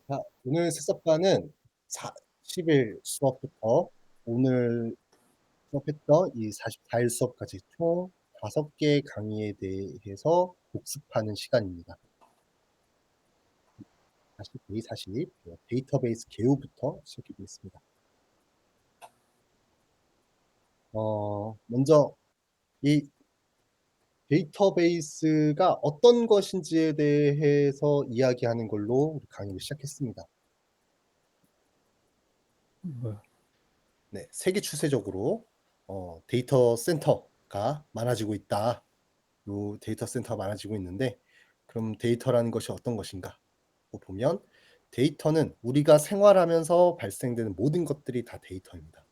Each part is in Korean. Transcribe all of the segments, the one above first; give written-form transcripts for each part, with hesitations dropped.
자, 오늘 수업과는 40일 수업부터 오늘 수업했던 이 44일 수업까지 총 5개의 강의에 대해서 복습하는 시간입니다. day 40, 데이터베이스 개요부터 시작해보겠습니다. 먼저 이 데이터베이스가 어떤 것인지에 대해서 이야기하는 걸로 우리 강의를 시작했습니다. 네, 세계 추세적으로 데이터 센터가 많아지고 있다. 요 데이터 센터가 많아지고 있는데, 그럼 데이터라는 것이 어떤 것인가? 보면 데이터는 우리가 생활하면서 발생되는 모든 것들이 다 데이터입니다.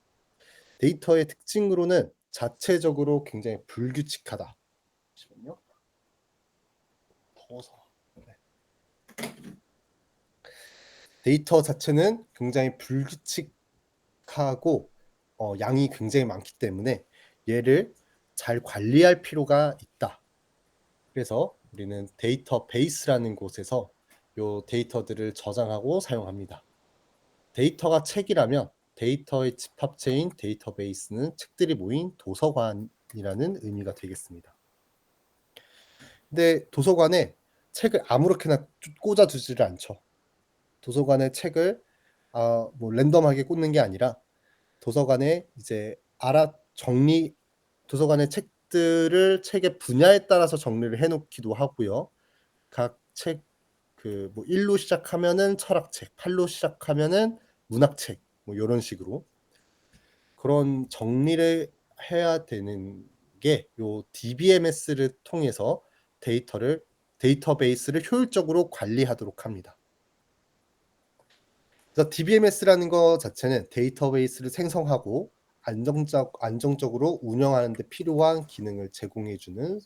데이터의 특징으로는 자체적으로 굉장히 불규칙하다. 잠시만요. 더워서. 네. 데이터 자체는 굉장히 불규칙하고 양이 굉장히 많기 때문에 얘를 잘 관리할 필요가 있다. 그래서 우리는 데이터베이스라는 곳에서 요 데이터들을 저장하고 사용합니다. 데이터가 책이라면 데이터의 집합체인 데이터베이스는 책들이 모인 도서관이라는 의미가 되겠습니다. 근데 도서관에 책을 아무렇게나 꽂아 두지를 않죠. 도서관에 책을 랜덤하게 꽂는 게 아니라 도서관에 이제 도서관의 책들을 책의 분야에 따라서 정리를 해 놓기도 하고요. 각 책 1로 시작하면은 철학책, 8로 시작하면은 문학책, 요런 식으로 그런 정리를 해야 되는 게 요 DBMS를 통해서 데이터베이스를 효율적으로 관리하도록 합니다. 그래서 DBMS라는 거 자체는 데이터베이스를 생성하고 안정적으로 운영하는 데 필요한 기능을 제공해 주는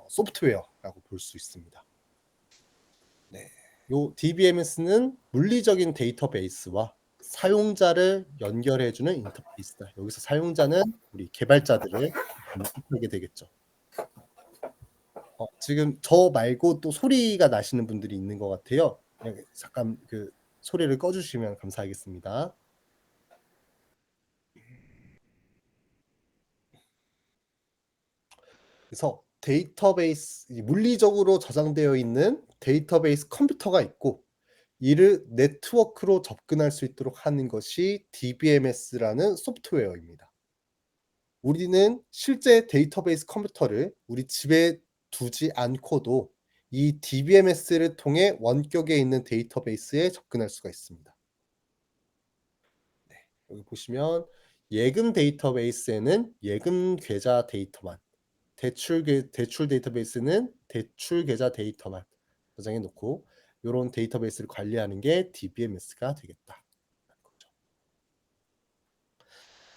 소프트웨어라고 볼 수 있습니다. 네. 요 DBMS는 물리적인 데이터베이스와 사용자를 연결해 주는 인터페이스다. 여기서 사용자는 우리 개발자들을 뜻하게 되겠죠. 지금 저 말고 또 소리가 나시는 분들이 있는 것 같아요. 네, 잠깐 소리를 꺼 주시면 감사하겠습니다. 그래서 물리적으로 저장되어 있는 데이터베이스 컴퓨터가 있고, 이를 네트워크로 접근할 수 있도록 하는 것이 DBMS라는 소프트웨어입니다. 우리는 실제 데이터베이스 컴퓨터를 우리 집에 두지 않고도 이 DBMS를 통해 원격에 있는 데이터베이스에 접근할 수가 있습니다. 네. 여기 보시면 예금 데이터베이스에는 예금 계좌 데이터만, 대출 데이터베이스는 대출 계좌 데이터만 저장해 놓고, 요런 데이터베이스를 관리하는 게 DBMS가 되겠다.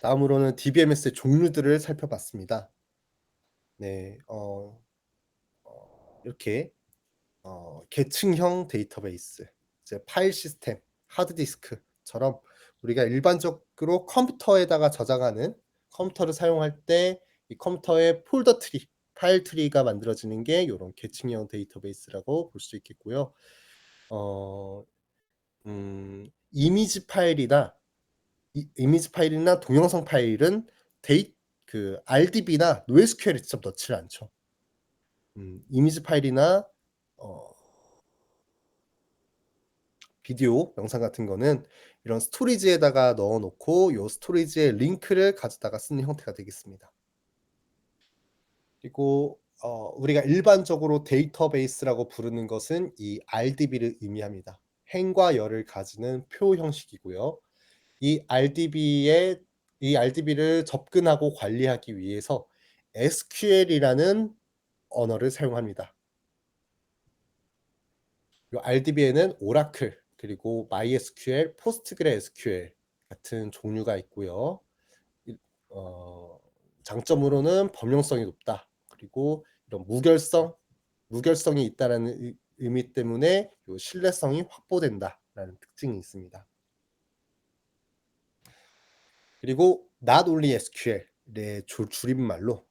다음으로는 DBMS의 종류들을 살펴봤습니다. 네. 이렇게 계층형 데이터베이스, 이제 파일 시스템, 하드디스크처럼 우리가 일반적으로 컴퓨터에다가 저장하는, 컴퓨터를 사용할 때 이 컴퓨터의 폴더 트리, 파일 트리가 만들어지는 게 요런 계층형 데이터베이스라고 볼 수 있겠고요. 어 이미지 파일이나 동영상 파일은 데이 RDB나 NoSQL에 직접 넣지를 않죠. 이미지 파일이나 어 비디오, 영상 같은 거는 이런 스토리지에다가 넣어 놓고 요 스토리지의 링크를 가져다가 쓰는 형태가 되겠습니다. 그리고 우리가 일반적으로 데이터베이스라고 부르는 것은 이 RDB를 의미합니다. 행과 열을 가지는 표 형식이고요. 이 RDB를 접근하고 관리하기 위해서 SQL이라는 언어를 사용합니다. 요 RDB에는 오라클, 그리고 MySQL, PostgreSQL 같은 종류가 있고요. 이 장점으로는 범용성이 높다. 그리고 이런 무결성이 있다라는 의미 때문에 요 신뢰성이 확보된다라는 특징이 있습니다. 그리고 Not Only SQL의 줄임말로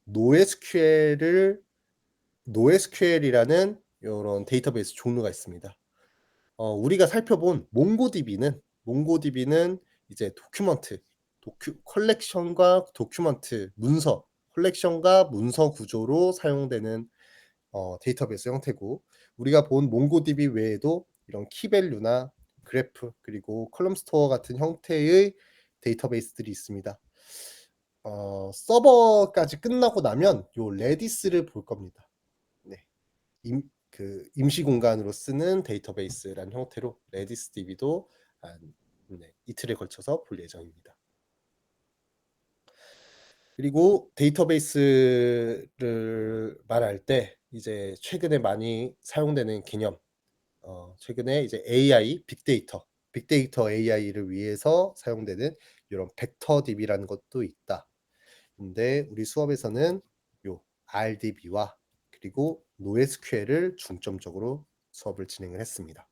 NoSQL이라는 요런 데이터베이스 종류가 있습니다. 우리가 살펴본 몽고디비는 이제 컬렉션과 도큐먼트, 컬렉션과 문서 구조로 사용되는 데이터베이스 형태고, 우리가 본 몽고디비 외에도 이런 키밸류나 그래프 그리고 컬럼 스토어 같은 형태의 데이터베이스들이 있습니다. 서버까지 끝나고 나면 요 레디스를 볼 겁니다. 네. 임시 공간으로 쓰는 데이터베이스라는 형태로 레디스 DB도 한 이틀에 걸쳐서 볼 예정입니다. 그리고 데이터베이스를 말할 때 이제 최근에 많이 사용되는 개념, 최근에 이제 AI, 빅데이터 AI를 위해서 사용되는 이런 벡터 DB라는 것도 있다. 근데 우리 수업에서는 요 RDB와 그리고 NoSQL을 중점적으로 수업을 진행을 했습니다.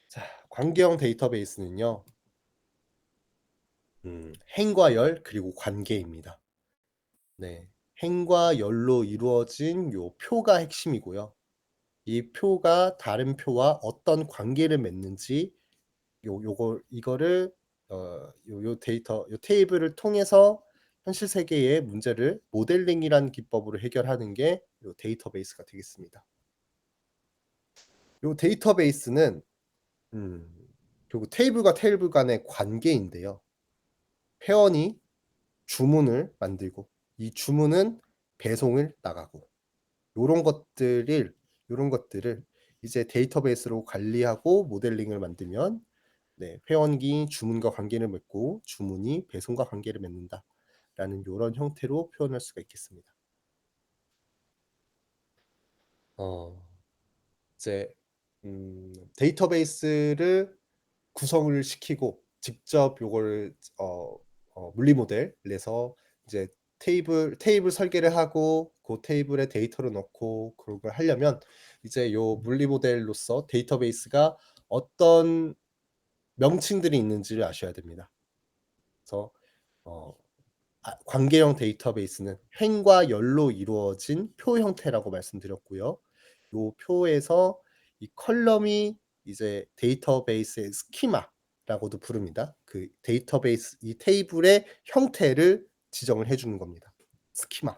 자, 관계형 데이터베이스는요, 행과 열 그리고 관계입니다. 네, 행과 열로 이루어진 요 표가 핵심이고요. 이 표가 다른 표와 어떤 관계를 맺는지 이거를 요 테이블을 통해서 현실 세계의 문제를 모델링이라는 기법으로 해결하는 게 요 데이터베이스가 되겠습니다. 요 데이터베이스는 결국 테이블과 테이블 간의 관계인데요. 회원이 주문을 만들고 이 주문은 배송을 나가고 요런 것들을 이제 데이터베이스로 관리하고 모델링을 만들면 회원이 주문과 관계를 맺고 주문이 배송과 관계를 맺는다라는 요런 형태로 표현할 수가 있겠습니다. 어 이제 데이터베이스를 구성을 시키고 직접 요거를 물리 모델 내서 이제 테이블 설계를 하고 그 테이블에 데이터를 넣고 그런 걸 하려면 이제 요 물리 모델로서 데이터베이스가 어떤 명칭들이 있는지를 아셔야 됩니다. 그래서 어 관계형 데이터베이스는 횡과 열로 이루어진 표 형태라고 말씀드렸고요. 요 표에서 이 컬럼이 이제 데이터베이스의 스키마라고도 부릅니다. 그 데이터베이스 이 테이블의 형태를 지정을 해 주는 겁니다. 스키마.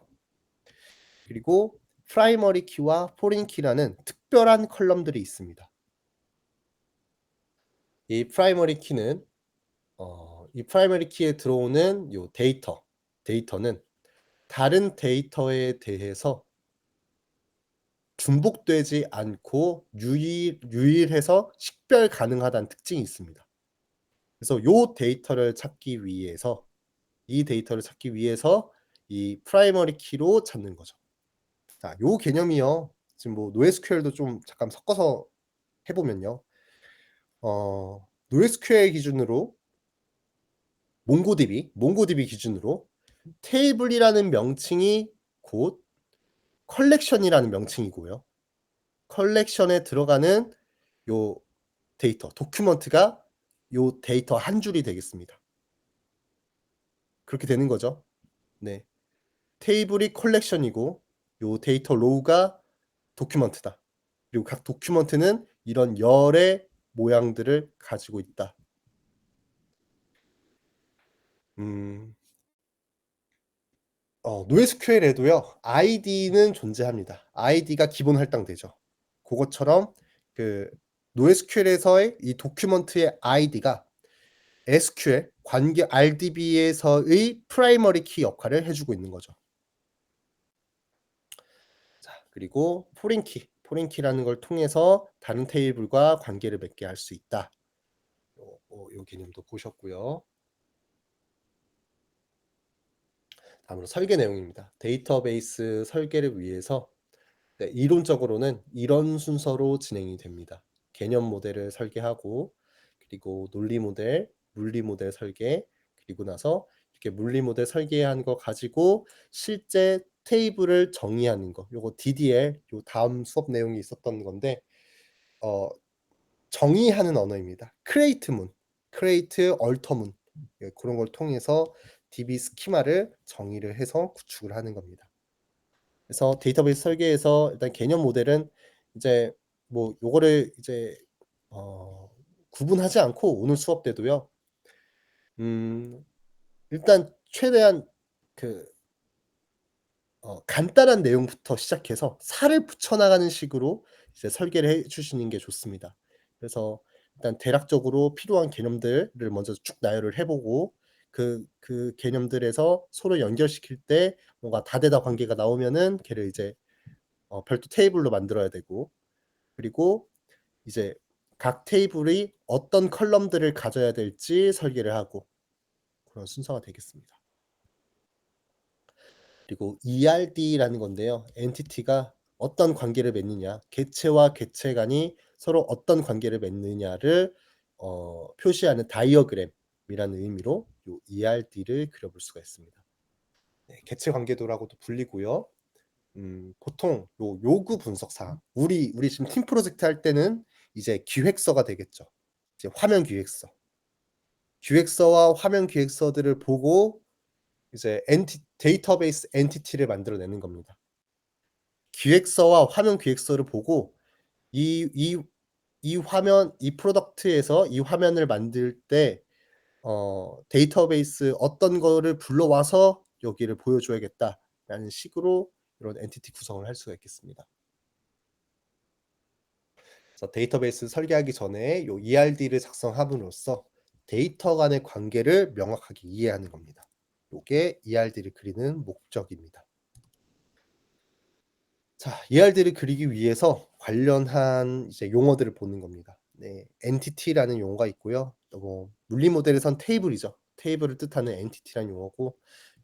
그리고 프라이머리 키와 포린 키라는 특별한 컬럼들이 있습니다. 이 프라이머리 키에 들어오는 요 데이터는 다른 데이터에 대해서 중복되지 않고 유일해서 식별 가능하다는 특징이 있습니다. 그래서 이 데이터를 찾기 위해서 이 프라이머리 키로 찾는 거죠. 자, 요 개념이요. 지금 뭐 NoSQL도 좀 잠깐 섞어서 해 보면요. NoSQL 기준으로 몽고디비 기준으로 테이블이라는 명칭이 곧 컬렉션이라는 명칭이고요. 컬렉션에 들어가는 요 도큐먼트가 요 데이터 한 줄이 되겠습니다. 그렇게 되는 거죠. 네. 테이블이 컬렉션이고 요 데이터 로우가 도큐먼트다. 그리고 각 도큐먼트는 이런 열의 모양들을 가지고 있다. 음. NoSQL에도요. id는 존재합니다. id가 기본 할당되죠. 고것처럼 그 NoSQL에서의 이 도큐먼트의 id가 SQL 관계 RDB에서의 프라이머리 키 역할을 해 주고 있는 거죠. 자, 그리고 포린 키라는 걸 통해서 다른 테이블과 관계를 맺게 할 수 있다. 요 개념도 보셨고요. 다음으로 설계 내용입니다. 데이터베이스 설계를 위해서 이론적으로는 이런 순서로 진행이 됩니다. 개념 모델을 설계하고 그리고 논리 모델, 물리 모델 설계, 그리고 나서 이렇게 물리 모델 설계한 거 가지고 실제 테이블을 정의하는 거. 요거 DDL 요 다음 수업 내용이 있었던 건데 정의하는 언어입니다. 크레이트, 얼터문 그런 걸 통해서 DB 스키마를 정의를 해서 구축을 하는 겁니다. 그래서 데이터베이스 설계에서 일단 개념 모델은 이제 뭐 요거를 이제 어 구분하지 않고 오늘 수업 때도요. 음 일단 최대한 그 간단한 내용부터 시작해서 살을 붙여 나가는 식으로 이제 설계를 해 주시는 게 좋습니다. 그래서 일단 대략적으로 필요한 개념들을 먼저 쭉 나열을 해 보고 그 개념들에서 서로 연결시킬 때 뭔가 다대다 관계가 나오면은 걔를 이제 별도 테이블로 만들어야 되고, 그리고 이제 각 테이블이 어떤 컬럼들을 가져야 될지 설계를 하고, 그런 순서가 되겠습니다. 그리고 ERD라는 건데요. 엔티티가 어떤 관계를 맺느냐, 객체와 객체 간이 서로 어떤 관계를 맺느냐를 표시하는 다이어그램이라는 의미로 요 ERD를 그려볼 수가 있습니다. 네, 객체 관계도라고도 불리고요. 보통 요 요구 분석 사항, 우리 지금 팀 프로젝트 할 때는 이제 기획서가 되겠죠. 이제 화면 기획서. 기획서와 화면 기획서들을 보고 이제 데이터베이스 엔티티를 만들어 내는 겁니다. 기획서와 화면 기획서를 보고 이 화면, 이 프로덕트에서 이 화면을 만들 때 데이터베이스 어떤 거를 불러와서 여기를 보여줘야겠다라는 식으로 이런 엔티티 구성을 할 수가 있겠습니다. 그래서 데이터베이스 설계하기 전에 요 ERD를 작성함으로써 데이터 간의 관계를 명확하게 이해하는 겁니다. 요게 ERD를 그리는 목적입니다. 자, ERD를 그리기 위해서 관련한 이제 용어들을 보는 겁니다. 네. 엔티티라는 용어가 있고요. 또 뭐 물리 모델에선 테이블이죠. 테이블을 뜻하는 엔티티라는 용어고,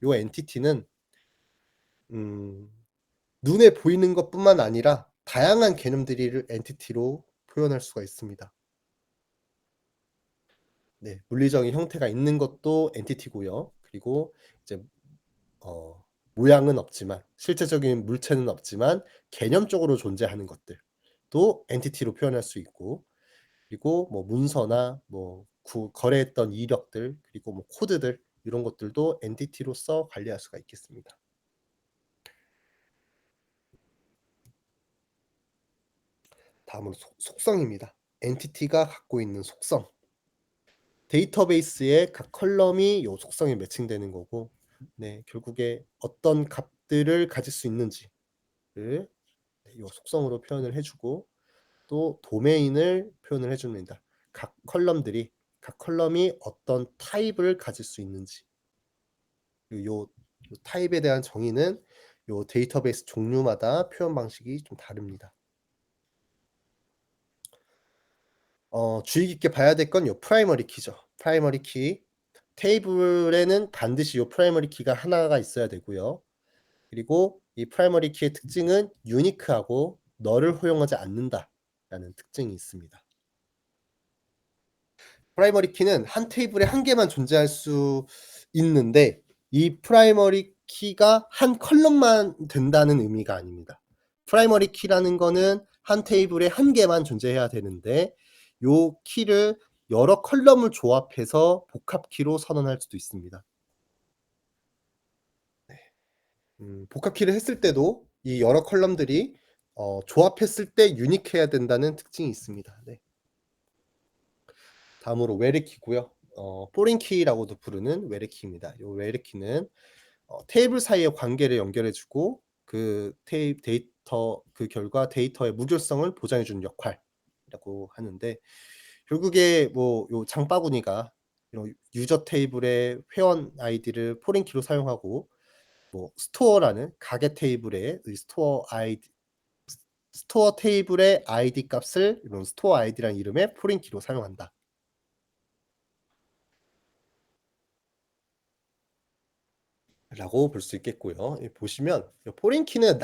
요 엔티티는 음 눈에 보이는 것뿐만 아니라 다양한 개념들을 엔티티로 표현할 수가 있습니다. 네. 물리적인 형태가 있는 것도 엔티티고요. 그리고 이제 어 모양은 없지만, 실제적인 물체는 없지만 개념적으로 존재하는 것들도 엔티티로 표현할 수 있고, 그리고 뭐 문서나 뭐 거래했던 이력들, 그리고 뭐 코드들, 이런 것들도 엔티티로서 관리할 수가 있겠습니다. 다음으로 속성입니다. 엔티티가 갖고 있는 속성. 데이터베이스의 각 컬럼이 요 속성에 매칭되는 거고, 네, 결국에 어떤 값들을 가질 수 있는지를 요 속성으로 표현을 해 주고, 또 도메인을 표현을 해 줍니다. 각 컬럼이 어떤 타입을 가질 수 있는지. 요 타입에 대한 정의는 요 데이터베이스 종류마다 표현 방식이 좀 다릅니다. 주의 깊게 봐야 될 건 요 프라이머리 키죠. 프라이머리 키. 테이블에는 반드시 요 프라이머리 키가 하나가 있어야 되고요. 그리고 이 프라이머리 키의 특징은 유니크하고 너를 허용하지 않는다라는 특징이 있습니다. 프라이머리 키는 한 테이블에 한 개만 존재할 수 있는데, 이 프라이머리 키가 한 컬럼만 된다는 의미가 아닙니다. 프라이머리 키라는 거는 한 테이블에 한 개만 존재해야 되는데, 요 키를 여러 컬럼을 조합해서 복합 키로 선언할 수도 있습니다. 복합 키를 했을 때도 이 여러 컬럼들이 조합했을 때 유니크해야 된다는 특징이 있습니다. 네. 다음으로 웨르 키고요. 포린 키라고도 부르는 웨르 키입니다. 요 웨르 키는 테이블 사이의 관계를 연결해 주고 데이터 그 결과 데이터의 무결성을 보장해 주는 역할이라고 하는데, 결국에 뭐 요 장바구니가 이런 유저 테이블의 회원 아이디를 포린 키로 사용하고, 뭐 스토어라는 가게 테이블의 이 스토어 테이블의 아이디 값을 이런 스토어 아이디라는 이름의 포린 키로 사용한다. 라고 볼 수 있겠고요. 이 보시면 이 포린 키는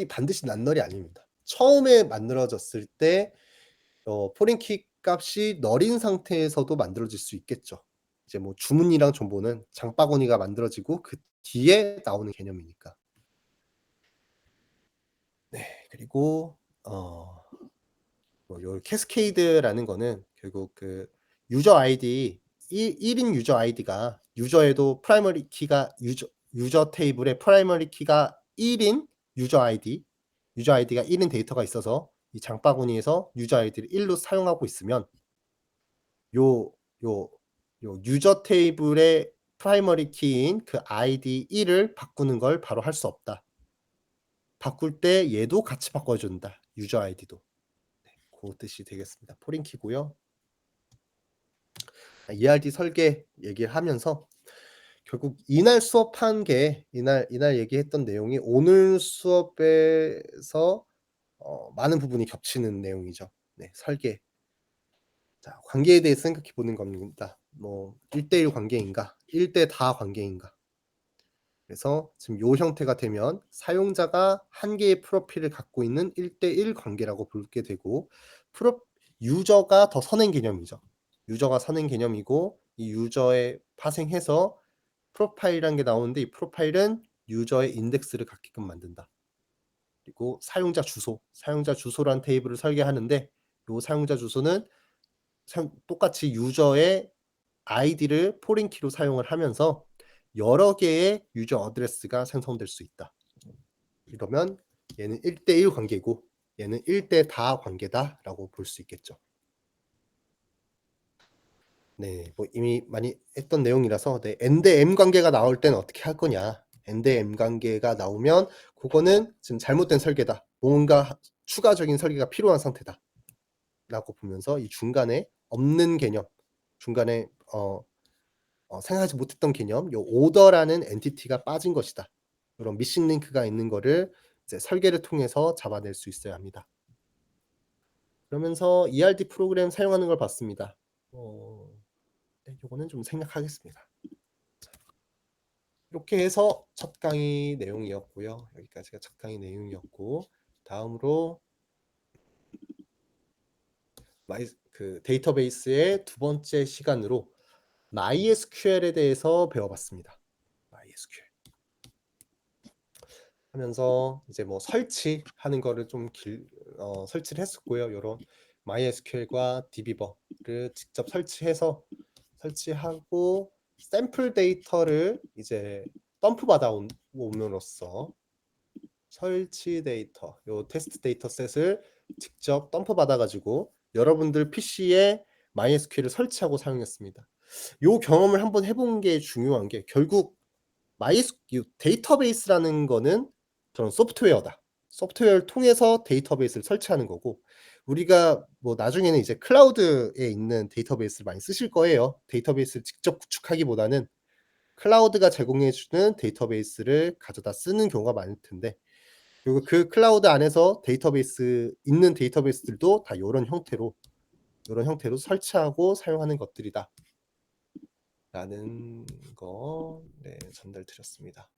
반드시 낱널이 아닙니다. 처음에 만들어졌을 때 포린 키 값이 널인 상태에서도 만들어질 수 있겠죠. 이제 뭐 주문이랑 정보는 장바구니가 만들어지고 그 뒤에 나오는 개념이니까. 네. 그리고 뭐 요 캐스케이드라는 거는 결국 그 유저 아이디 1인 유저 아이디가, 유저에도 프라이머리 키가 유저 테이블에 프라이머리 키가 1인 유저 아이디가 1인 데이터가 있어서 이 장바구니에서 유저 아이디를 1로 사용하고 있으면 요 요 요 유저 테이블의 프라이머리 키인 그 아이디 1을 바꾸는 걸 바로 할 수 없다. 바꿀 때 얘도 같이 바꿔 준다. 유저 아이디도. 고 뜻이 되겠습니다. 포린 키고요. ERD 설계 얘기를 하면서 결국 이날 수업한 게 이날 얘기했던 내용이 오늘 수업에서 많은 부분이 겹치는 내용이죠. 네, 설계. 자, 관계에 대해서 생각해 보는 겁니다. 뭐 1대1 관계인가? 1대 다 관계인가? 그래서 지금 요 형태가 되면 사용자가 한 개의 프로필을 갖고 있는 1대1 관계라고 부르게 되고 프로 유저가 더 선행 개념이죠. 유저가 선행 개념이고 이 유저에 파생해서 프로파일이라는 게 나오는데 이 프로파일은 유저의 인덱스를 갖게끔 만든다. 그리고 사용자 주소, 사용자 주소란 테이블을 설계하는데 요 사용자 주소는 똑같이 유저의 아이디를 포린 키로 사용을 하면서 여러 개의 유저 어드레스가 생성될 수 있다. 이러면 얘는 1대1 관계고 얘는 1대 다 관계다라고 볼 수 있겠죠. 네, 뭐 이미 많이 했던 내용이라서 네, N 대 M 관계가 나올 때는 어떻게 할 거냐. N 대 M 관계가 나오면 그거는 지금 잘못된 설계다. 뭔가 추가적인 설계가 필요한 상태다. 라고 보면서 이 중간에 없는 개념, 중간에 생각하지 못했던 개념, 요 오더라는 엔티티가 빠진 것이다. 이런 미싱 링크가 있는 거를 이제 설계를 통해서 잡아낼 수 있어야 합니다. 그러면서 ERD 프로그램 사용하는 걸 봤습니다. 네, 요거는 좀 생략하겠습니다. 이렇게 해서 첫 강의 내용이었고요. 여기까지가 첫 강의 내용이었고 다음으로 그 데이터베이스의 두 번째 시간으로 MySQL에 대해서 배워봤습니다. MySQL 하면서 이제 뭐 설치하는 거를 좀 설치를 했었고요. 요런 MySQL과 DB버를 직접 설치하고 샘플 데이터를 이제 덤프 받아옴으로써 설치 데이터, 요 테스트 데이터 셋을 직접 덤프 받아가지고 여러분들 PC에 MySQL을 설치하고 사용했습니다. 요 경험을 한번 해본 게 중요한 게 결국 데이터베이스라는 거는 저는 소프트웨어다. 소프트웨어를 통해서 데이터베이스를 설치하는 거고 우리가 뭐 나중에는 이제 클라우드에 있는 데이터베이스를 많이 쓰실 거예요. 데이터베이스를 직접 구축하기보다는 클라우드가 제공해 주는 데이터베이스를 가져다 쓰는 경우가 많을 텐데 그리고 그 클라우드 안에서 있는 데이터베이스들도 다 요런 형태로 설치하고 사용하는 것들이다. 라는 거 네, 전달드렸습니다.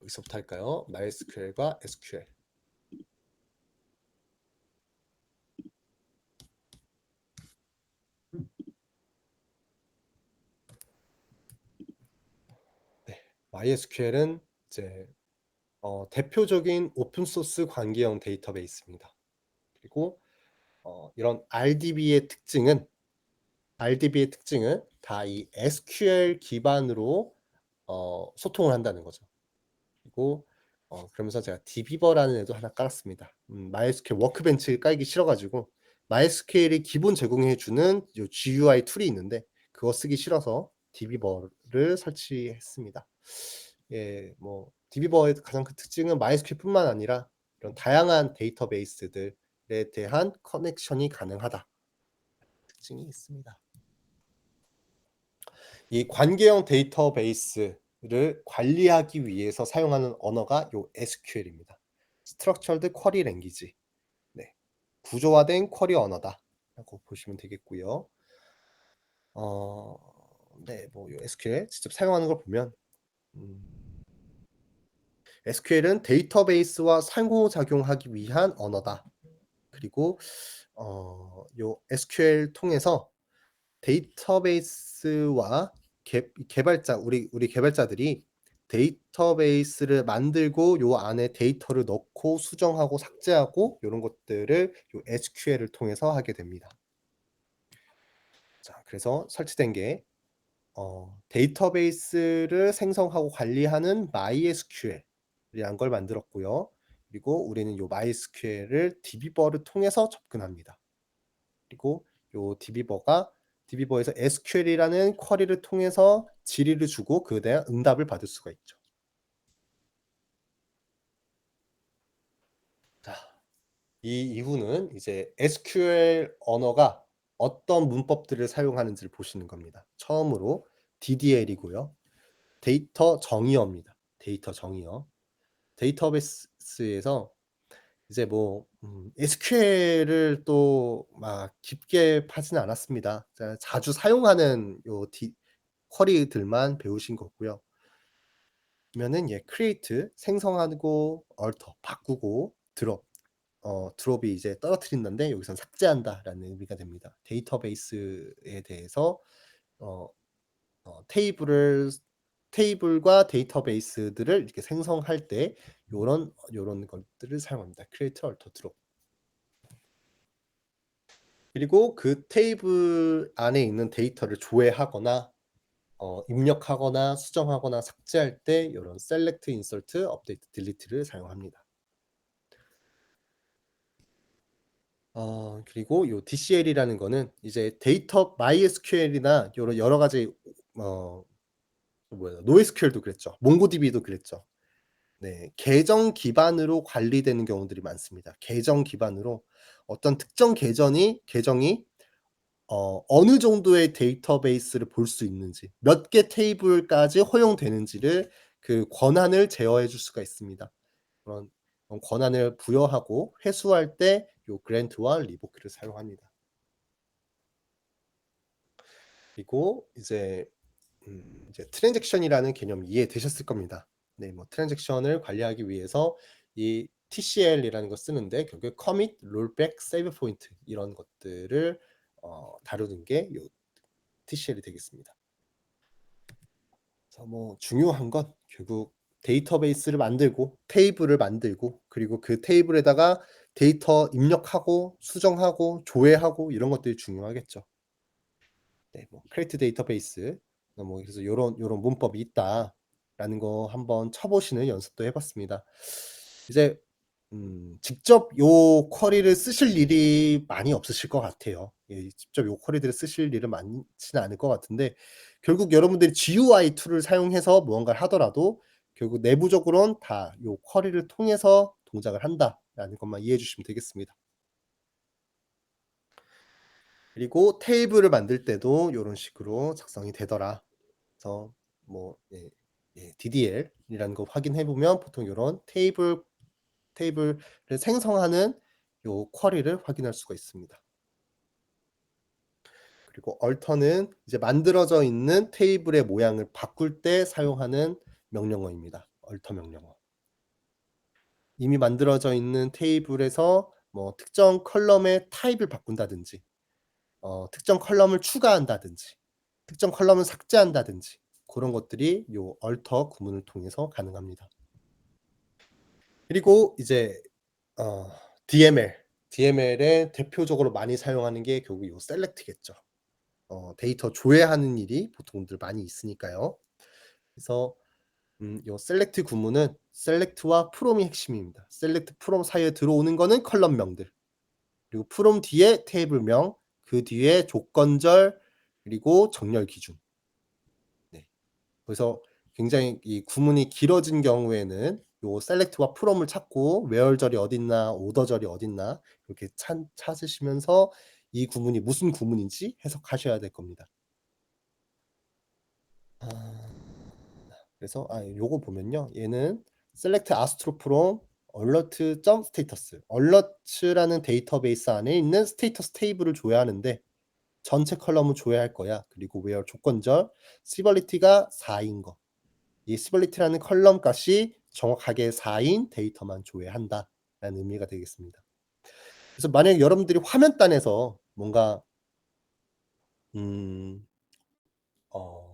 여기서부터 할까요? MySQL과 SQL. 네, MySQL은 이제 대표적인 오픈소스 관계형 데이터베이스입니다. 그리고 이런 RDB의 특징은 다 이 SQL 기반으로 소통을 한다는 거죠. 그리고 그러면서 제가 DB버라는 애도 하나 깔았습니다. MySQL 워크벤치 깔기 싫어가지고 MySQL이 기본 제공해주는 GUI 툴이 있는데 그거 쓰기 싫어서 DB버를 설치했습니다. 예, 뭐 DB버의 가장 큰 특징은 MySQL뿐만 아니라 이런 다양한 데이터베이스들에 대한 커넥션이 가능하다. 특징이 있습니다. 이 관계형 데이터베이스를 관리하기 위해서 사용하는 언어가 요 SQL입니다. Structured Query Language. 네, 구조화된 쿼리 언어다라고 보시면 되겠고요. 네, 뭐요 SQL 직접 사용하는 걸 보면 SQL은 데이터베이스와 상호작용하기 위한 언어다. 그리고 요 SQL 통해서 데이터베이스와 우리 개발자들이 데이터베이스를 만들고 요 안에 데이터를 넣고 수정하고 삭제하고 요런 것들을 요 SQL을 통해서 하게 됩니다. 자, 그래서 설치된 게 데이터베이스를 생성하고 관리하는 MySQL이라는 걸 만들었고요. 그리고 우리는 요 MySQL을 DB버를 통해서 접근합니다. 그리고 요 DB버에서 SQL이라는 쿼리를 통해서 질의를 주고 그에 대한 응답을 받을 수가 있죠. 자, 이 이후는 이제 SQL 언어가 어떤 문법들을 사용하는지를 보시는 겁니다. 처음으로 DDL이고요. 데이터 정의어입니다. 데이터 정의어. 데이터베이스에서 이제 뭐 SQL을 또 막 깊게 파지는 않았습니다. 자주 사용하는 요 쿼리들만 배우신 거고요. 그러면은 create 생성하고 alter 바꾸고 드롭이 이제 떨어뜨린다인데 여기선 삭제한다라는 의미가 됩니다. 데이터베이스에 대해서 어 테이블과 데이터베이스들을 이렇게 생성할 때 요런 것들을 사용합니다. create, alter, drop. 그리고 그 테이블 안에 있는 데이터를 조회하거나 입력하거나 수정하거나 삭제할 때 요런 select, insert, update, delete를 사용합니다. 그리고 요 DCL이라는 거는 이제 데이터 MySQL이나 요런 여러 가지 NoSQL도 그랬죠. 몽고DB도 그랬죠. 네. 계정 기반으로 관리되는 경우들이 많습니다. 계정 기반으로 어떤 특정 계정이 어느 정도의 데이터베이스를 볼 수 있는지, 몇 개 테이블까지 허용되는지를 그 권한을 제어해 줄 수가 있습니다. 그런 권한을 부여하고 회수할 때 요 grant와 revoke를 사용합니다. 그리고 이제 트랜잭션이라는 개념 이해되셨을 겁니다. 네, 뭐 트랜잭션을 관리하기 위해서 이 TCL이라는 거 쓰는데 결국에 commit, rollback, save point 이런 것들을 다루는 게 요 TCL이 되겠습니다. 그래서 뭐 중요한 건 결국 데이터베이스를 만들고 테이블을 만들고 그리고 그 테이블에다가 데이터 입력하고 수정하고 조회하고 이런 것들이 중요하겠죠. 네, 뭐 create 데이터베이스 뭐 그래서 요런 문법이 있다라는 거 한번 쳐 보시는 연습도 해 봤습니다. 이제 직접 요 쿼리를 쓰실 일이 많이 없으실 것 같아요. 예, 직접 요 쿼리들을 쓰실 일은 많지는 않을 것 같은데 결국 여러분들이 GUI 툴을 사용해서 무언가를 하더라도 결국 내부적으로는 다 요 쿼리를 통해서 동작을 한다라는 것만 이해해 주시면 되겠습니다. 그리고 테이블을 만들 때도 요런 식으로 작성이 되더라. 그래서 뭐 DDL이라는 거 확인해 보면 보통 요런 테이블을 생성하는 요 쿼리를 확인할 수가 있습니다. 그리고 alter는 이제 만들어져 있는 테이블의 모양을 바꿀 때 사용하는 명령어입니다. alter 명령어. 이미 만들어져 있는 테이블에서 뭐 특정 컬럼의 타입을 바꾼다든지 특정 컬럼을 추가한다든지 특정 컬럼을 삭제한다든지 고런 것들이 요 alter 구문을 통해서 가능합니다. 그리고 이제 어 DML에 대표적으로 많이 사용하는 게 결국 요 select겠죠. 데이터 조회하는 일이 보통들 많이 있으니까요. 그래서 요 select 구문은 select와 from이 핵심입니다. select, from 사이에 들어오는 거는 컬럼명들. 그리고 from 뒤에 테이블명, 그 뒤에 조건절 그리고 정렬 기준. 네. 그래서 굉장히 이 구문이 길어진 경우에는 요 select와 from을 찾고 where절이 어딨나, order절이 어딨나 이렇게 찾으시면서 이 구문이 무슨 구문인지 해석하셔야 될 겁니다. 그래서 요거 보면요. 얘는 select astro from alert.status. alert라는 데이터베이스 안에 있는 스테이터스 테이블을 조회하는데 전체 컬럼을 조회할 거야. 그리고 where 조건절, civility가 4인 거. 이 civility라는 컬럼 값이 정확하게 4인 데이터만 조회한다라는 의미가 되겠습니다. 그래서 만약에 여러분들이 화면단에서 뭔가 음 어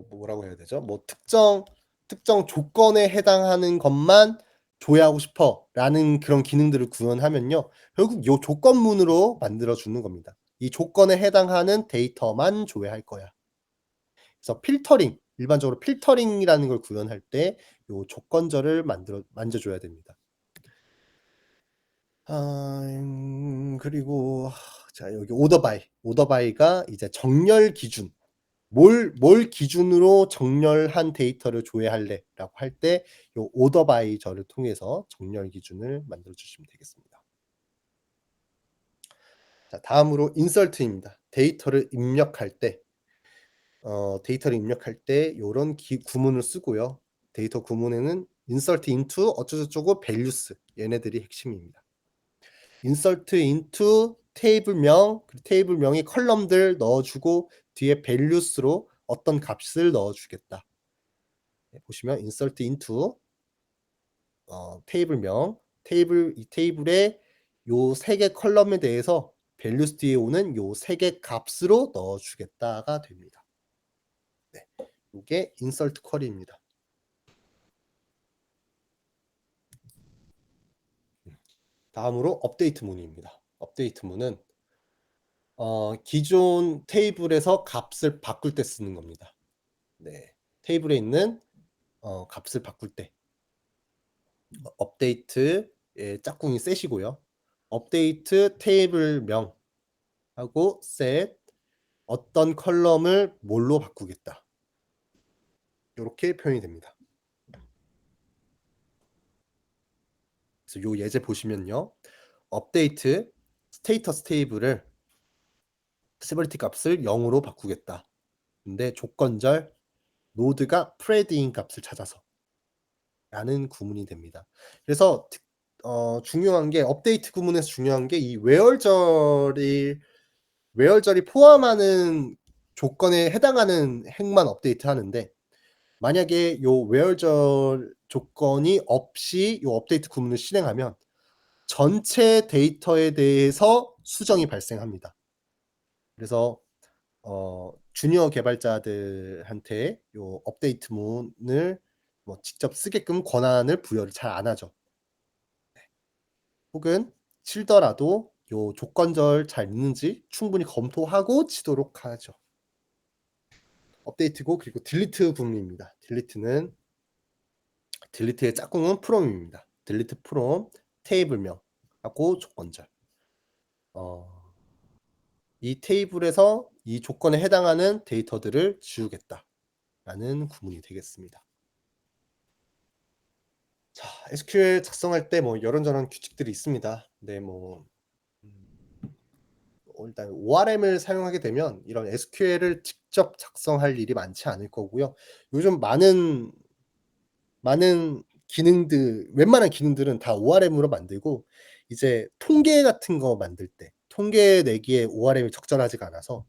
뭐라고 해야 되죠? 뭐 특정 조건에 해당하는 것만 조회하고 싶어라는 그런 기능들을 구현하면요. 결국 요 조건문으로 만들어 주는 겁니다. 이 조건에 해당하는 데이터만 조회할 거야. 그래서 필터링 일반적으로 필터링이라는 걸 구현할 때 요 조건절을 만져 줘야 됩니다. 그리고 자 여기 오더 바이가 이제 정렬 기준, 뭘 기준으로 정렬한 데이터를 조회할래라고 할 때 요 오더 바이 절을 통해서 정렬 기준을 만들어 주시면 되겠습니다. 자 다음으로 인설트입니다. 데이터를 입력할 때 요런 구문을 쓰고요. 데이터 구문에는 insert into 어쩌고저쩌고 values 얘네들이 핵심입니다. insert into 테이블명, 그리고 테이블명에 컬럼들 넣어 주고 뒤에 values로 어떤 값을 넣어 주겠다. 네, 보시면 insert into 테이블명, 이 테이블에 요 3개 컬럼에 대해서 values 뒤에 오는 요 3개 값으로 넣어 주겠다가 됩니다. 네. 요게 insert 쿼리입니다. 다음으로 업데이트 문입니다. 업데이트 문은 기존 테이블에서 값을 바꿀 때 쓰는 겁니다. 네. 테이블에 있는 값을 바꿀 때 업데이트의 짝꿍이 set이고요. 업데이트 테이블명하고 set 어떤 컬럼을 뭘로 바꾸겠다. 요렇게 표현이 됩니다. 그래서 요 예제 보시면요. 업데이트 스테이터스 테이블을 severity 값을 0으로 바꾸겠다. 근데 조건절 노드가 프레드인 값을 찾아서 라는 구문이 됩니다. 그래서 중요한 게 업데이트 구문에서 중요한 게 이 where절이 포함하는 조건에 해당하는 행만 업데이트하는데 만약에 요 where절 조건이 없이 요 업데이트 구문을 실행하면 전체 데이터에 대해서 수정이 발생합니다. 그래서 주니어 개발자들한테 요 업데이트 문을 뭐 직접 쓰게끔 권한을 부여를 잘 안 하죠. 혹은 치더라도 요 조건절 잘 있는지 충분히 검토하고 치도록 하죠. 업데이트고 그리고 딜리트 구문입니다. 딜리트의 짝꿍은 from입니다. 딜리트 from 테이블명하고 조건절. 이 테이블에서 이 조건에 해당하는 데이터들을 지우겠다라는 구문이 되겠습니다. 자, SQL 작성할 때 뭐 이런저런 규칙들이 있습니다. 네, 뭐 일단 ORM을 사용하게 되면 이런 SQL을 직접 작성할 일이 많지 않을 거고요. 요즘 많은 웬만한 기능들은 다 ORM으로 만들고 이제 통계 같은 거 만들 때 통계 내기에 ORM이 적절하지가 않아서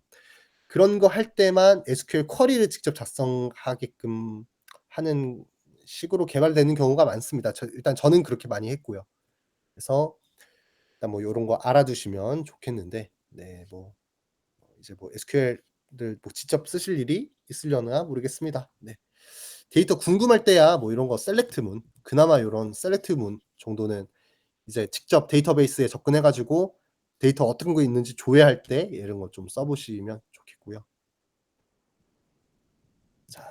그런 거 할 때만 SQL 쿼리를 직접 작성하게끔 하는 식으로 개발되는 경우가 많습니다. 일단 저는 그렇게 많이 했고요. 그래서 일단 뭐 요런 거 알아두시면 좋겠는데 네 뭐 이제 뭐 SQL을 뭐 직접 쓰실 일이 있으려나 모르겠습니다. 네. 데이터 궁금할 때야 뭐 이런 거 셀렉트 문, 그나마 요런 셀렉트 문 정도는 이제 직접 데이터베이스에 접근해 가지고 데이터 어떤 거 있는지 조회할 때 이런 거 좀 써 보시면 좋겠고요. 자,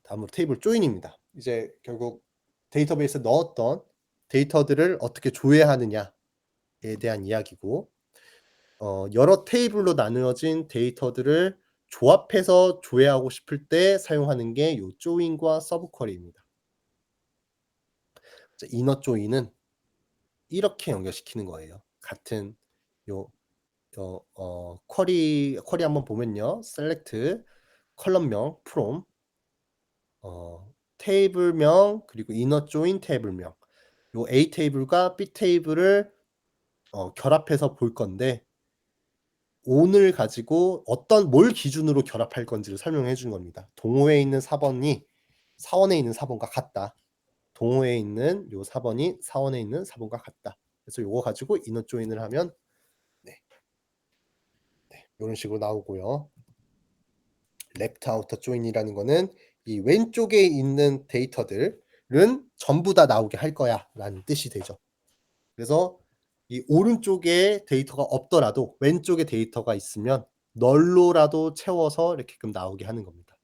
다음으로 테이블 조인입니다. 이제 결국 데이터베이스에 넣었던 데이터들을 어떻게 조회하느냐에 대한 이야기고 여러 테이블로 나누어진 데이터들을 조합해서 조회하고 싶을 때 사용하는 게 요 조인과 서브 쿼리입니다. 자, 이너 조인은 이렇게 연결시키는 거예요. 같은 요 쿼리 한번 보면요. select 컬럼명 from 테이블명 그리고 inner join 테이블명 요 A 테이블과 B 테이블을 결합해서 볼 건데 on을 가지고 뭘 기준으로 결합할 건지를 설명해 준 겁니다. 동호회에 있는 4번이 사원에 있는 4번과 같다. 동호회에 있는 요 4번이 사원에 있는 4번과 같다. 그래서 요거 가지고 inner join을 하면 네. 네. 요런 식으로 나오고요. left outer join이라는 거는 이 왼쪽에 있는 데이터들은 전부 다 나오게 할 거야라는 뜻이 되죠. 그래서 이 오른쪽에 데이터가 없더라도 왼쪽에 데이터가 있으면 널로라도 채워서 이렇게끔 나오게 하는 겁니다.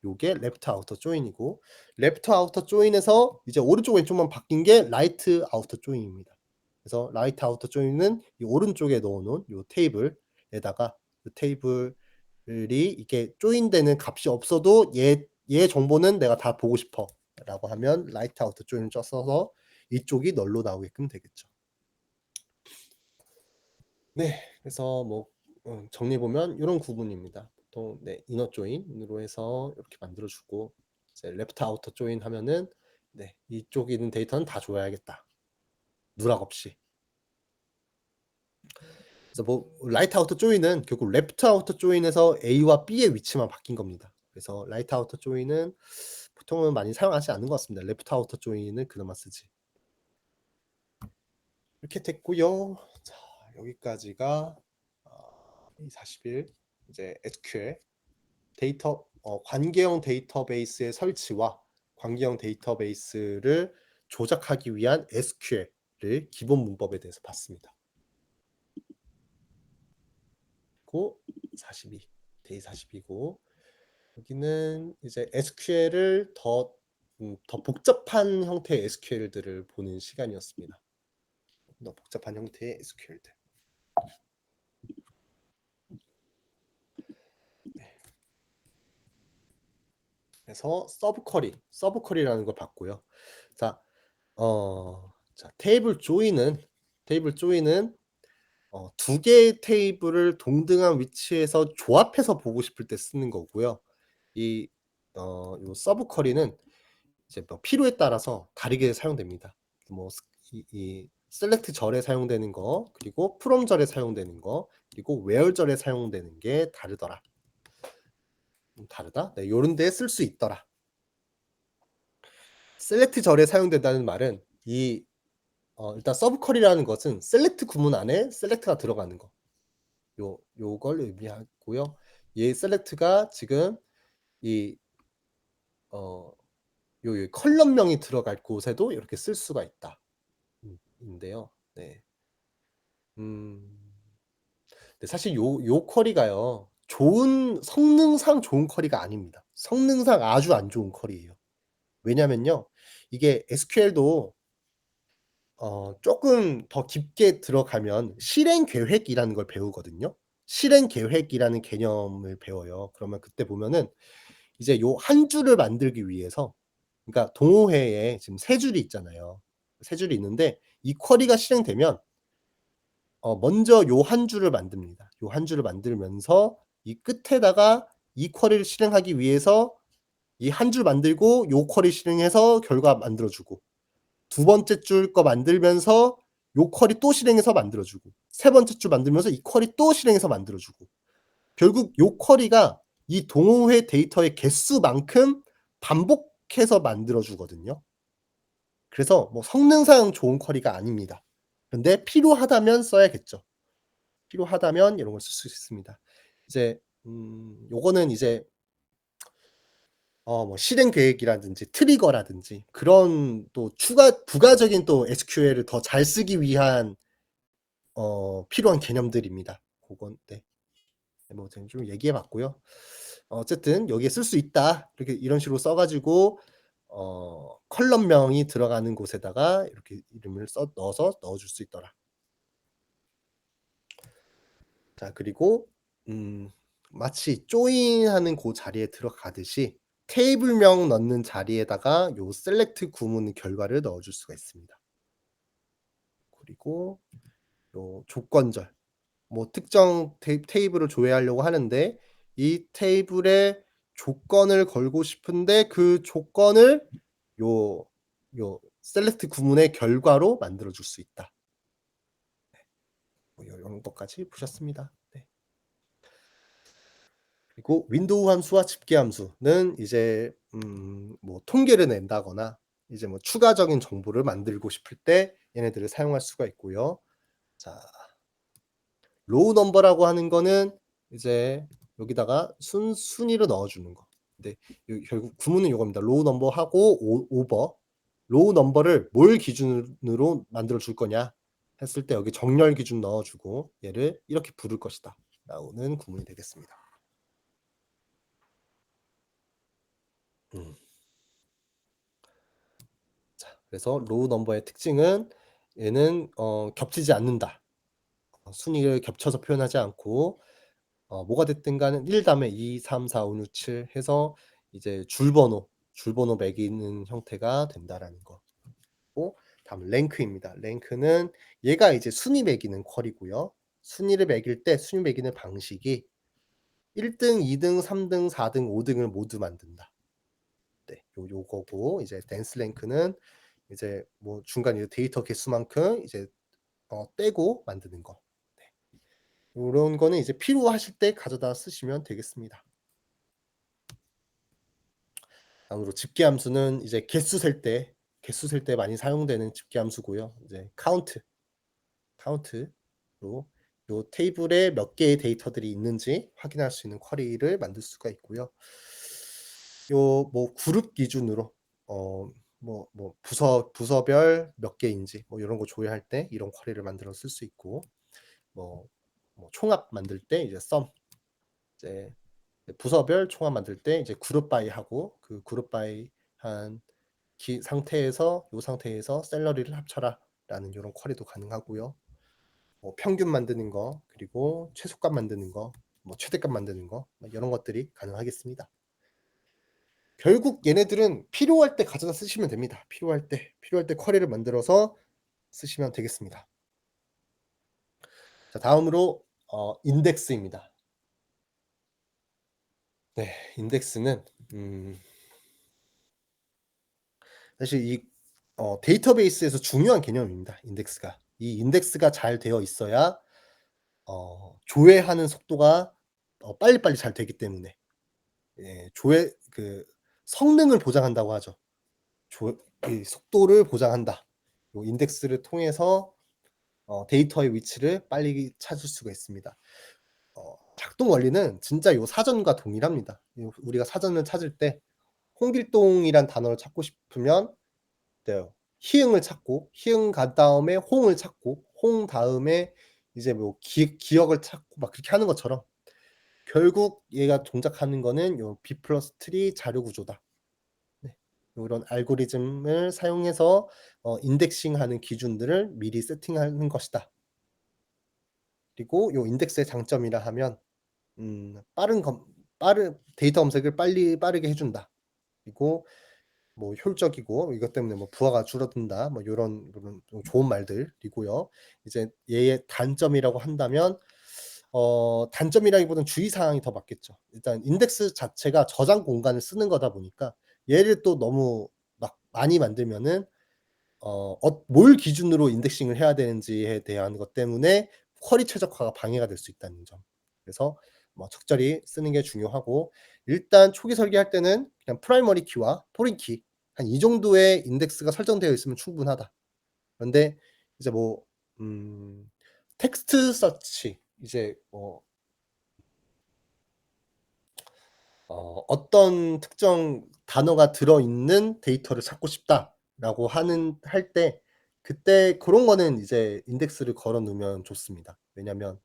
요게 레프트 아우터 조인이고 레프트 아우터 조인에서 이제 오른쪽 왼쪽만 바뀐 게 라이트 아우터 조인입니다. 그래서 라이트 아우터 조인은 이 오른쪽에 넣어 놓은 요 테이블에다가 그 테이블이 이게 조인되는 값이 없어도 얘 정보는 내가 다 보고 싶어라고 하면 라이트 아우터 조인을 써서 이쪽이 널로 나오게끔 되겠죠. 네. 그래서 뭐 정리해 보면 요런 구분입니다. 보통 네 이너 조인으로 해서 이렇게 만들어 주고 이제 레프트 아우터 조인 하면은 네 이쪽에 있는 데이터는 다 줘야겠다. 누락 없이. 그래서 뭐 라이트 아우터 조인은 결국 레프트 아우터 조인에서 A와 B의 위치만 바뀐 겁니다. 그래서 라이트 아우터 조인은 보통은 많이 사용하지 않는 것 같습니다. 레프트 아우터 조인은 그나마 쓰지. 이렇게 됐고요. 자 여기까지가 41 이제 SQL 데이터 관계형 데이터베이스의 설치와 관계형 데이터베이스를 조작하기 위한 SQL을 기본 문법에 대해서 봤습니다. 그리고 42 데이 42고 여기는 이제 SQL을 더 복잡한 형태의 SQL들을 보는 시간이었습니다. 더 복잡한 형태의 SQL들. 그래서 서브 쿼리라는 걸 봤고요. 자, 테이블 조인은 두 개의 테이블을 동등한 위치에서 조합해서 보고 싶을 때 쓰는 거고요. 요 서브 쿼리는 이제 뭐 필요에 따라서 다르게 사용됩니다. 뭐 이 셀렉트 절에 사용되는 거, 그리고 프롬 절에 사용되는 거, 그리고 웨어 절에 사용되는 게 다르더라. 다르다? 네, 요런 데에 쓸 수 있더라. 셀렉트 절에 사용된다는 말은 일단 서브 쿼리라는 것은 셀렉트 구문 안에 셀렉트가 들어가는 거. 요걸 의미하고요. 얘 셀렉트가 지금 요 컬럼명이 들어갈 곳에도 이렇게 쓸 수가 있다. 인데요. 네. 사실 요 쿼리가요. 성능상 좋은 쿼리가 아닙니다. 성능상 아주 안 좋은 쿼리예요. 왜냐면요. 이게 SQL도 쪼끔 더 깊게 들어가면 실행 계획이라는 걸 배우거든요. 실행 계획이라는 개념을 배워요. 그러면 그때 보면은 이제 요 한 줄을 만들기 위해서 그러니까 동호회에 지금 3 줄이 있잖아요. 3 줄이 있는데 이 쿼리가 실행되면 먼저 요 한 줄을 만듭니다. 요 한 줄을 만들면서 이 끝에다가 이 쿼리를 실행하기 위해서 이 한 줄 만들고 요 쿼리 실행해서 결과 만들어 주고 두 번째 줄 거 만들면서 요 쿼리 또 실행해서 만들어 주고 세 번째 줄 만들면서 이 쿼리 또 실행해서 만들어 주고 결국 요 쿼리가 이 동호회 데이터의 개수만큼 반복해서 만들어 주거든요. 그래서 뭐 성능상 좋은 쿼리가 아닙니다. 근데 필요하다면 써야겠죠. 필요하다면 이런 걸 쓸 수 있습니다. 이제 요거는 이제 뭐 실행 계획이라든지 트리거라든지 그런 또 부가적인 또 SQL을 더 잘 쓰기 위한 필요한 개념들입니다. 고건 네. 뭐 좀 얘기해 봤고요. 어쨌든 여기에 쓸 수 있다. 이런 식으로 써 가지고 컬럼명이 들어가는 곳에다가 이렇게 이름을 넣어 줄 수 있더라. 자 그리고 마치 조인하는 고 자리에 들어가듯이 테이블명 넣는 자리에다가 요 셀렉트 구문 결과를 넣어 줄 수가 있습니다. 그리고 요 조건절 뭐 특정 테이블을 조회하려고 하는데 이 테이블에 조건을 걸고 싶은데 그 조건을 요 셀렉트 구문의 결과로 만들어 줄 수 있다. 뭐 요런 것까지 보셨습니다. 네. 그리고 윈도우 함수와 집계 함수는 이제 뭐 통계를 낸다거나 이제 뭐 추가적인 정보를 만들고 싶을 때 얘네들을 사용할 수가 있고요. 자 로우 넘버라고 하는 거는 이제 여기다가 순위로 넣어 주는 거. 근데 결국 구문은 요겁니다. 로우 넘버하고 오버. 로우 넘버를 뭘 기준으로 만들어 줄 거냐 했을 때 여기 정렬 기준 넣어 주고 얘를 이렇게 부를 것이다. 라는 구문이 되겠습니다. 음. 자, 그래서 로우 넘버의 특징은 얘는 겹치지 않는다. 순위를 겹쳐서 표현하지 않고 뭐가 됐든 간에 1 다음에 2, 3, 4, 5, 6, 7 해서 이제 줄번호 매기는 형태가 된다라는 거. 고 다음 랭크입니다. 랭크는 얘가 이제 순위 매기는 쿼리고요. 순위를 매길 때 순위 매기는 방식이 1 등, 2 등, 3 등, 4 등, 5 등을 모두 만든다. 네. 요거고 이제 댄스 랭크는 이제 뭐 중간에 데이터 개수만큼 이제 떼고 만드는 거. 네. 요런 거는 이제 필요하실 때 가져다 쓰시면 되겠습니다. 다음으로 집계 함수는 이제 개수 셀 때 많이 사용되는 집계 함수고요. 이제 카운트로 요 테이블에 몇 개의 데이터들이 있는지 확인할 수 있는 쿼리를 만들 수가 있고요. 요 뭐 그룹 기준으로 부서별 몇 개인지 뭐 요런 거 조회할 때 이런 쿼리를 만들어 쓸 수 있고 뭐 총합 만들 때 이제 sum 이제 부서별 총합 만들 때 이제 그룹 바이 하고 그 그룹 바이 한 상태에서 요 상태에서 샐러리를 합쳐라라는 요런 쿼리도 가능하고요. 뭐 평균 만드는 거 그리고 최소값 만드는 거 뭐 최대값 만드는 거 뭐 이런 것들이 가능하겠습니다. 결국 얘네들은 필요할 때 가져다 쓰시면 됩니다. 필요할 때 쿼리를 만들어서 쓰시면 되겠습니다. 자, 다음으로 인덱스입니다. 네. 인덱스는 사실 이 데이터베이스에서 중요한 개념입니다, 인덱스가. 이 인덱스가 잘 되어 있어야 조회하는 속도가 빨리빨리 잘 되기 때문에 예 조회 그 성능을 보장한다고 하죠. 조 이 속도를 보장한다. 요 인덱스를 통해서 데이터의 위치를 빨리 찾을 수가 있습니다. 작동 원리는 진짜 요 사전과 동일합니다. 요 우리가 사전을 찾을 때 홍길동이란 단어를 찾고 싶으면 네 희응을 찾고 희응 간 다음에 홍을 찾고 홍 다음에 이제 뭐 기억을 찾고 막 그렇게 하는 것처럼 결국 얘가 동작하는 거는 요 B 플러스 트리 자료 구조다. 네. 요런 알고리즘을 사용해서 인덱싱하는 기준들을 미리 세팅하는 것이다. 그리고 요 인덱스의 장점이라 하면 빠른 검 빠른 데이터 검색을 빠르게 해 준다. 그리고 뭐 효율적이고 이것 때문에 뭐 부하가 줄어든다. 뭐 요런 좀 좋은 말들이고요. 이제 얘의 단점이라고 한다면 단점이라기보다는 주의 사항이 더 맞겠죠. 일단 인덱스 자체가 저장 공간을 쓰는 거다 보니까 얘를 또 너무 막 많이 만들면은 뭘 기준으로 인덱싱을 해야 되는지에 대한 것 때문에 쿼리 최적화가 방해가 될 수 있다는 점. 그래서 뭐 적절히 쓰는 게 중요하고 일단 초기 설계할 때는 그냥 프라이머리 키와 포린 키 한 이 정도의 인덱스가 설정되어 있으면 충분하다. 그런데 이제 뭐 텍스트 서치 이제 어떤 특정 단어가 들어있는 데이터를 찾고 싶다라고 할 때 그때 그런 거는 이제 인덱스를 걸어 놓으면 좋습니다. 왜냐면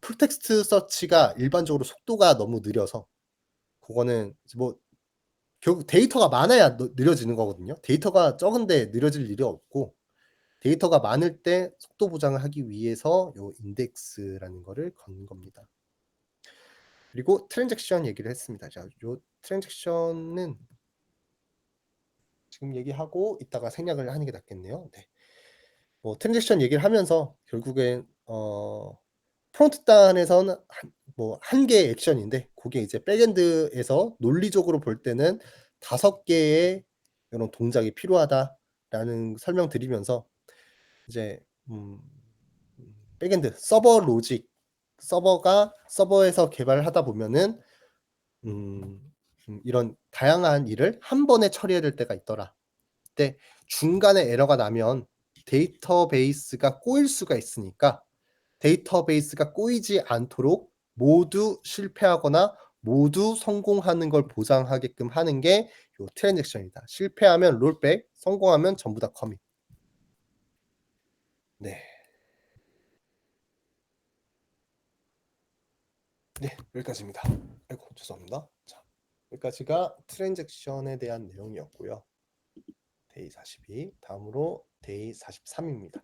풀 텍스트 서치가 일반적으로 속도가 너무 느려서 그거는 이제 뭐 결국 데이터가 많아야 느려지는 거거든요. 데이터가 적은데 느려질 일이 없고 데이터가 많을 때 속도 보장을 하기 위해서 요 인덱스라는 거를 거는 겁니다. 그리고 트랜잭션 얘기를 했습니다. 자, 요 트랜잭션은 지금 얘기하고 이따가 생략을 하는 게 낫겠네요. 네. 뭐 트랜잭션 얘기를 하면서 결국엔 프론트 단에서는 한 개의 액션인데 고게 이제 백엔드에서 논리적으로 볼 때는 5 개의 이런 동작이 필요하다라는 설명드리면서 이제 음 백엔드 서버 로직 서버에서 개발을 하다 보면은 음 이런 다양한 일을 한 번에 처리해야 될 때가 있더라. 그때 중간에 에러가 나면 데이터베이스가 꼬일 수가 있으니까 데이터베이스가 꼬이지 않도록 모두 실패하거나 모두 성공하는 걸 보장하게끔 하는 게 요 트랜잭션이다. 실패하면 롤백, 성공하면 전부 다 커밋. 네. 네. 여기까지입니다. 아이고 죄송합니다. 자. 여기까지가 트랜잭션에 대한 내용이었고요. 데이 42. 다음으로 데이 43입니다.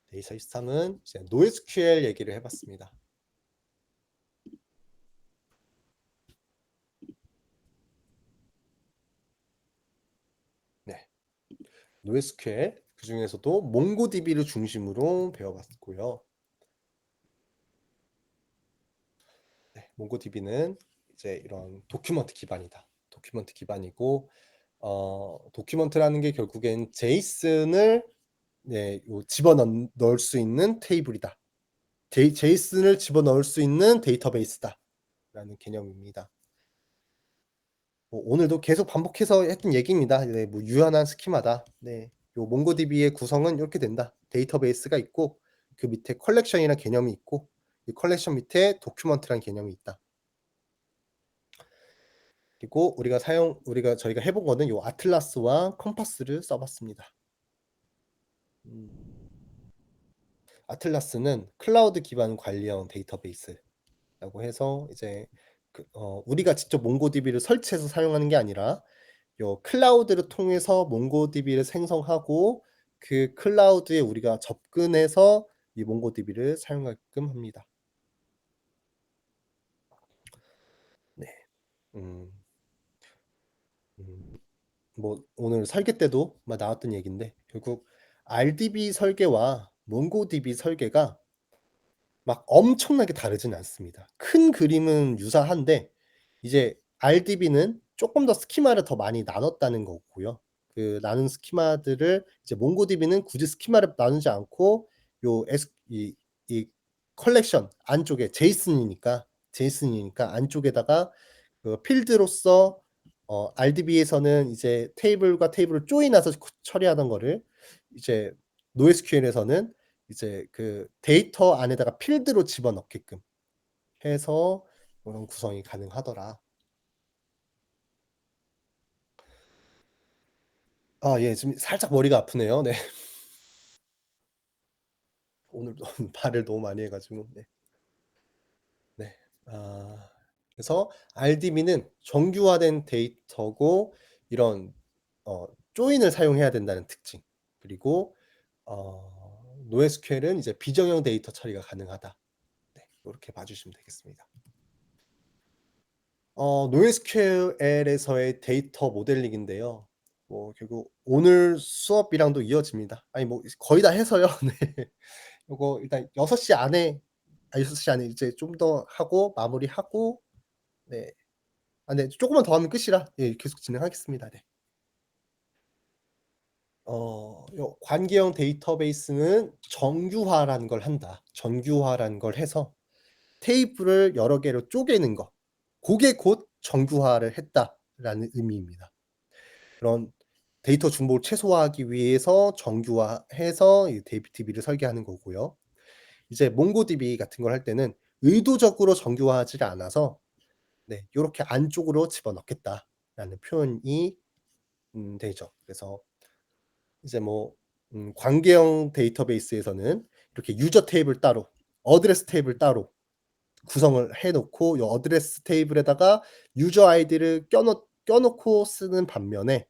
데이 43은 이제 NoSQL 얘기를 해봤습니다. 네, NoSQL 그 중에서도 몽고DB를 중심으로 배워봤고요. 네, 몽고DB는 이제 이런 도큐먼트 기반이다. 도큐먼트 기반이고 도큐먼트라는 게 결국엔 제이슨을 집어넣을 수 있는 테이블이다. 제이슨을 집어넣을 수 있는 데이터베이스다. 라는 개념입니다. 뭐 오늘도 계속 반복해서 했던 얘기입니다. 네, 뭐 유연한 스키마다. 네, 요 몽고DB의 구성은 이렇게 된다. 데이터베이스가 있고 그 밑에 컬렉션이라는 개념이 있고 이 컬렉션 밑에 도큐먼트라는 개념이 있다. 그리고 저희가 해본 거는 요 아틀라스와 컴파스를 써봤습니다. 아틀라스는 클라우드 기반 관리형 데이터베이스라고 해서 이제 우리가 직접 몽고DB를 설치해서 사용하는 게 아니라 요 클라우드를 통해서 몽고DB를 생성하고 그 클라우드에 우리가 접근해서 이 몽고DB를 사용하게끔 합니다. 네. 음, 뭐 오늘 설계 때도 나왔던 얘기인데 결국 RDB 설계와 몽고DB 설계가 막 엄청나게 다르진 않습니다. 큰 그림은 유사한데 이제 RDB는 조금 더 스키마를 더 많이 나눴다는 거고요. 그 나눈 스키마들을 이제 몽고DB는 굳이 스키마를 나누지 않고 요 이 컬렉션 안쪽에 제이슨이니까 안쪽에다가 그 필드로서 RDB에서는 이제 테이블과 테이블을 조인해서 처리하던 거를 이제 NoSQL에서는 이제 그 데이터 안에다가 필드로 집어넣게끔 해서 그런 구성이 가능하더라. 예. 지금 살짝 머리가 아프네요. 네. 오늘도 말을 너무 많이 해 가지고. 네. 네. 그래서 RDB는 정규화된 데이터고 이런 조인을 사용해야 된다는 특징. 그리고 NoSQL은 이제 비정형 데이터 처리가 가능하다. 네. 요렇게 봐 주시면 되겠습니다. NoSQL에서의 데이터 모델링인데요. 뭐 결국 오늘 수업이랑도 이어집니다. 아니 뭐 거의 다 해서요. 네. 요거 일단 6시 안에 6시 안에 이제 좀 더 하고 마무리하고 네. 네. 조금만 더 하면 끝이라 예 계속 진행하겠습니다. 네. 요 관계형 데이터베이스는 정규화라는 걸 한다. 정규화라는 걸 해서 테이블을 여러 개로 쪼개는 거. 고게 곧 정규화를 했다라는 의미입니다. 그런 데이터 중복을 최소화하기 위해서 정규화해서 이 DB를 설계하는 거고요. 이제 몽고DB 같은 걸 할 때는 의도적으로 정규화하지를 않아서 네 요렇게 안쪽으로 집어넣겠다라는 표현이 되죠. 그래서 이제 뭐 관계형 데이터베이스에서는 이렇게 유저 테이블 따로 어드레스 테이블 따로 구성을 해 놓고 요 어드레스 테이블에다가 유저 아이디를 껴놓고 쓰는 반면에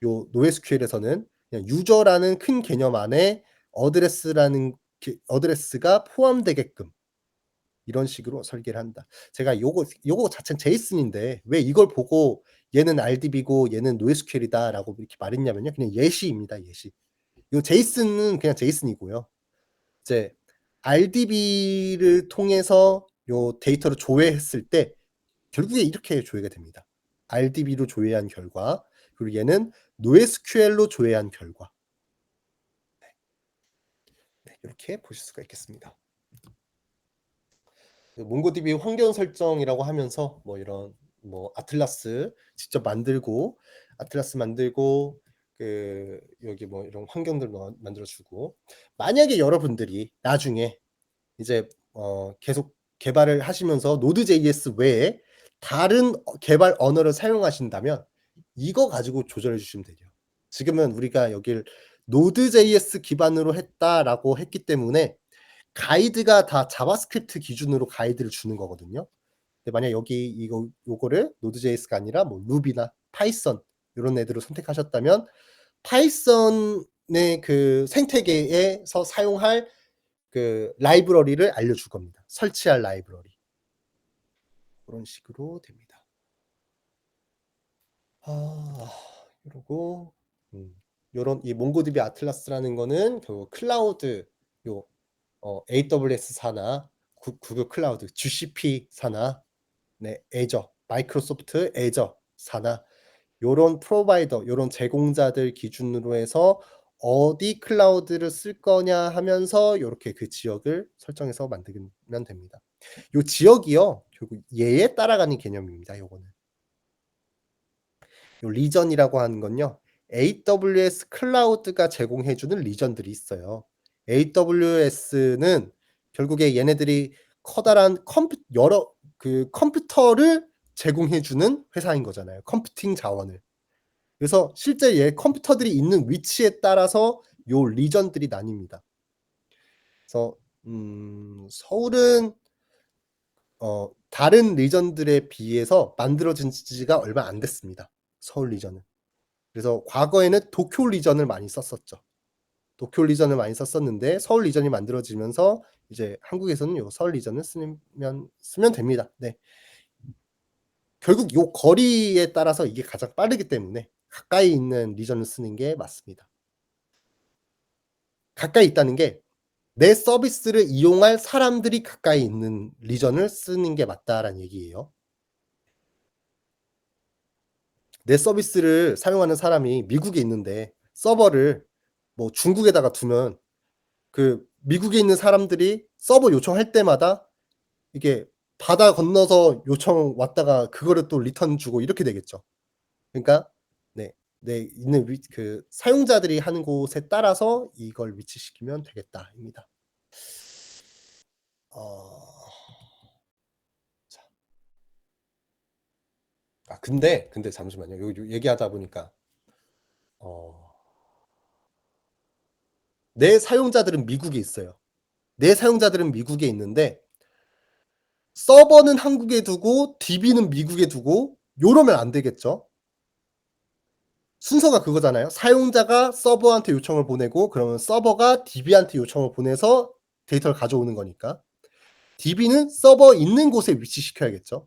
요 NoSQL에서는 그냥 유저라는 큰 개념 안에 어드레스가 포함되게끔 이런 식으로 설계를 한다. 제가 요거 자체는 제이슨인데 왜 이걸 보고 얘는 RDB고 얘는 NoSQL이다라고 이렇게 말했냐면요. 그냥 예시입니다, 예시. 요 제이슨은 그냥 제이슨이고요. 이제 RDB를 통해서 요 데이터를 조회했을 때 결국에 이렇게 조회가 됩니다. RDB로 조회한 결과 그리고 얘는 NoSQL로 조회한 결과. 네, 이렇게 보실 수가 있겠습니다. 그 몽고DB 환경 설정이라고 하면서 뭐 이런 뭐 아틀라스 만들고 그 여기 뭐 이런 환경들 만들어 주고 만약에 여러분들이 나중에 이제 계속 개발을 하시면서 Node.js 외에 다른 개발 언어를 사용하신다면 이거 가지고 조절해 주시면 돼요. 지금은 우리가 여길 Node.js 기반으로 했다라고 했기 때문에 가이드가 다 자바스크립트 기준으로 가이드를 주는 거거든요. 근데 만약 여기 요거를 Node.js가 아니라 뭐 루비나 파이썬 요런 애들을 선택하셨다면 파이썬의 그 생태계에서 사용할 그 라이브러리를 알려줄 겁니다. 설치할 라이브러리. 고런 식으로 됩니다. 그리고 요런 이 몽고디비 아틀라스라는 거는 결국 클라우드 요 AWS 사나 구글 클라우드 GCP 사나 애저 마이크로소프트 애저 사나 요런 프로바이더 요런 제공자들 기준으로 해서 어디 클라우드를 쓸 거냐 하면서 요렇게 그 지역을 설정해서 만들면 됩니다. 요 지역이요 결국 얘에 따라가는 개념입니다 요거는. 요 리전이라고 하는 건요. AWS 클라우드가 제공해 주는 리전들이 있어요. AWS는 결국에 얘네들이 커다란 여러 그 컴퓨터를 제공해 주는 회사인 거잖아요, 컴퓨팅 자원을. 그래서 실제 얘 컴퓨터들이 있는 위치에 따라서 요 리전들이 나뉩니다. 그래서 서울은 다른 리전들에 비해서 만들어진 지가 얼마 안 됐습니다, 서울 리전은. 그래서 과거에는 도쿄 리전을 많이 썼었죠. 도쿄 리전을 많이 썼었는데 서울 리전이 만들어지면서 이제 한국에서는 요 서울 리전을 쓰면 됩니다. 네. 결국 요 거리에 따라서 이게 가장 빠르기 때문에 가까이 있는 리전을 쓰는 게 맞습니다. 가까이 있다는 게 내 서비스를 이용할 사람들이 가까이 있는 리전을 쓰는 게 맞다라는 얘기예요. 내 서비스를 사용하는 사람이 미국에 있는데 서버를 뭐 중국에다가 두면 그 미국에 있는 사람들이 서버 요청할 때마다 이게 바다 건너서 요청 왔다가 그거를 또 리턴 주고 이렇게 되겠죠. 그러니까 내 있는 그 사용자들이 하는 곳에 따라서 이걸 위치시키면 되겠다입니다. 자. 근데 잠시만요. 요 얘기하다 보니까 내 사용자들은 미국에 있어요. 내 사용자들은 미국에 있는데 서버는 한국에 두고 DB는 미국에 두고 요러면 안 되겠죠. 순서가 그거잖아요. 사용자가 서버한테 요청을 보내고 그러면 서버가 DB한테 요청을 보내서 데이터를 가져오는 거니까. DB는 서버 있는 곳에 위치시켜야겠죠.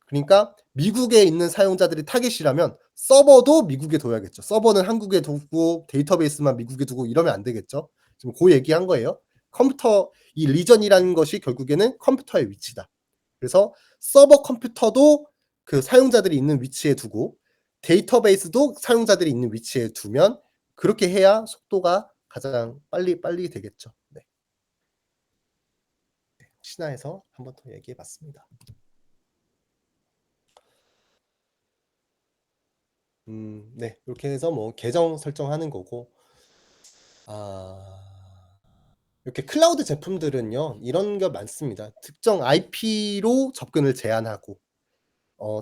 그러니까 미국에 있는 사용자들이 타깃이라면 서버도 미국에 둬야겠죠. 서버는 한국에 두고 데이터베이스만 미국에 두고 이러면 안 되겠죠. 지금 그 얘기한 거예요. 컴퓨터 이 리전이라는 것이 결국에는 컴퓨터의 위치다. 그래서 서버 컴퓨터도 그 사용자들이 있는 위치에 두고 데이터베이스도 사용자들이 있는 위치에 두면 그렇게 해야 속도가 가장 빨리 되겠죠. 네. 혹시나 해서 한번 더 얘기해 봤습니다. 네. 이렇게 해서 뭐 계정 설정하는 거고 이렇게 클라우드 제품들은요. 이런 게 많습니다. 특정 IP로 접근을 제한하고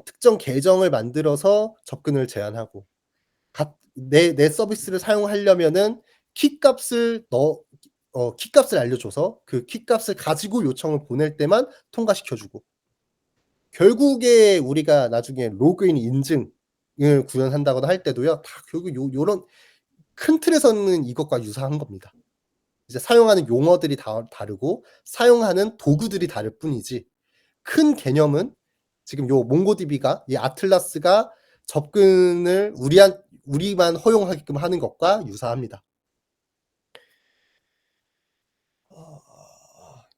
특정 계정을 만들어서 접근을 제한하고 내 서비스를 사용하려면은 키값을 알려줘서 그 키값을 가지고 요청을 보낼 때만 통과시켜 주고 결국에 우리가 나중에 로그인 인증을 구현한다거나 할 때도요. 다 결국 요런 큰 틀에서는 이것과 유사한 겁니다. 이제 사용하는 용어들이 다르고 사용하는 도구들이 다를 뿐이지 큰 개념은 지금 요 몽고디비가 이 아틀라스가 접근을 우리만 허용하게끔 하는 것과 유사합니다.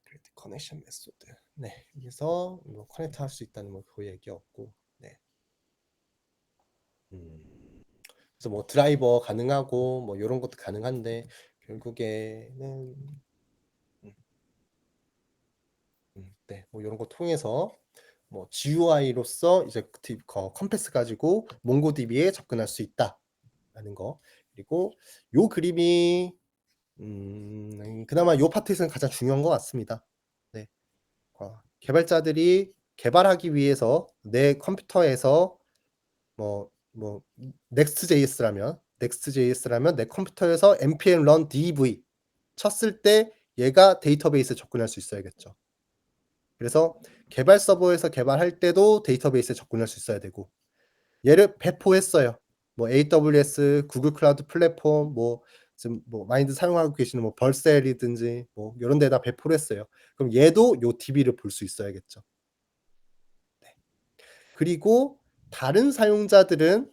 그레이트 커넥션 메소드. 네. 여기서 뭐 커넥트 할 수 있다는 뭐 그 얘기였고. 네. 그래서 뭐 드라이버 가능하고 뭐 요런 것도 가능한데 결국에는 네. 뭐 요런 거 통해서 뭐 GUI로서 이제 컴패스 가지고 몽고디비에 접근할 수 있다라는 거. 그리고 요 그림이 그나마 요 파트에서는 가장 중요한 것 같습니다. 네. 개발자들이 개발하기 위해서 내 컴퓨터에서 뭐 Next.js라면 내 컴퓨터에서 npm run dev 쳤을 때 얘가 데이터베이스에 접근할 수 있어야겠죠. 그래서 개발 서버에서 개발할 때도 데이터베이스에 접근할 수 있어야 되고 얘를 배포했어요. 뭐 AWS, 구글 클라우드 플랫폼 뭐 지금 뭐 많이들 사용하고 계시는 뭐 벌셀이든지 뭐 요런 데다 배포를 했어요. 그럼 얘도 요 DB를 볼 수 있어야겠죠. 네. 그리고 다른 사용자들은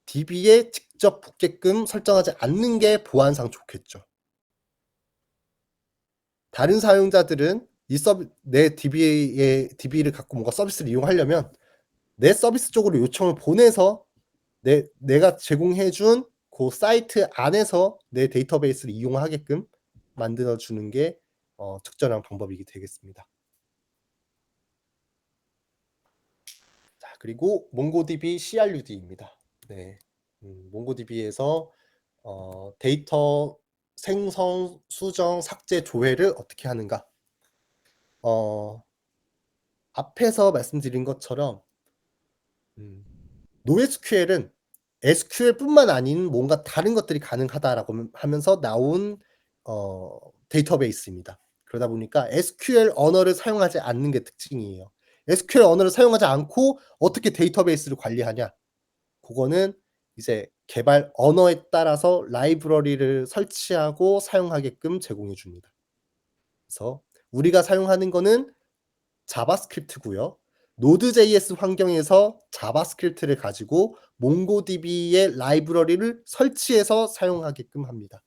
DB에 직접 붙게끔 설정하지 않는 게 보안상 좋겠죠. 다른 사용자들은 이 서비 내 DB를 갖고 뭔가 서비스를 이용하려면 내 서비스 쪽으로 요청을 보내서 내가 제공해 준 고 사이트 안에서 내 데이터베이스를 이용하게끔 만들어 주는 게 적절한 방법이 되겠습니다. 자 그리고 몽고DB CRUD입니다. 네. 몽고DB에서 데이터 생성, 수정, 삭제, 조회를 어떻게 하는가. 어 앞에서 말씀드린 것처럼 음 NoSQL은 SQL뿐만 아닌 뭔가 다른 것들이 가능하다라고 하면서 나온 데이터베이스입니다. 그러다 보니까 SQL 언어를 사용하지 않는 게 특징이에요. SQL 언어를 사용하지 않고 어떻게 데이터베이스를 관리하냐? 그거는 이제 개발 언어에 따라서 라이브러리를 설치하고 사용하게끔 제공해 줍니다. 그래서 우리가 사용하는 거는 자바스크립트고요. 노드.js 환경에서 자바스크립트를 가지고 몽고DB의 라이브러리를 설치해서 사용하게끔 합니다.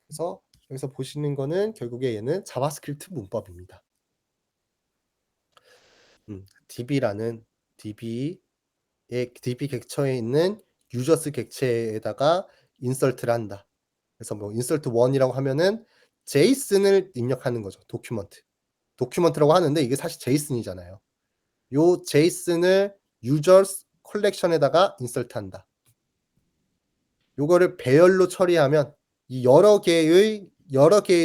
그래서 여기서 보시는 거는 결국에 얘는 자바스크립트 문법입니다. DB라는 DB의 DB 객처에 있는 유저스 객체에다가 인설트를 한다. 그래서 뭐 insert 1이라고 하면은 JSON을 입력하는 거죠. 도큐먼트라고 하는데 이게 사실 JSON이잖아요. 요 JSON을 users 컬렉션에다가 인설트한다. 요거를 배열로 처리하면 이 여러 개의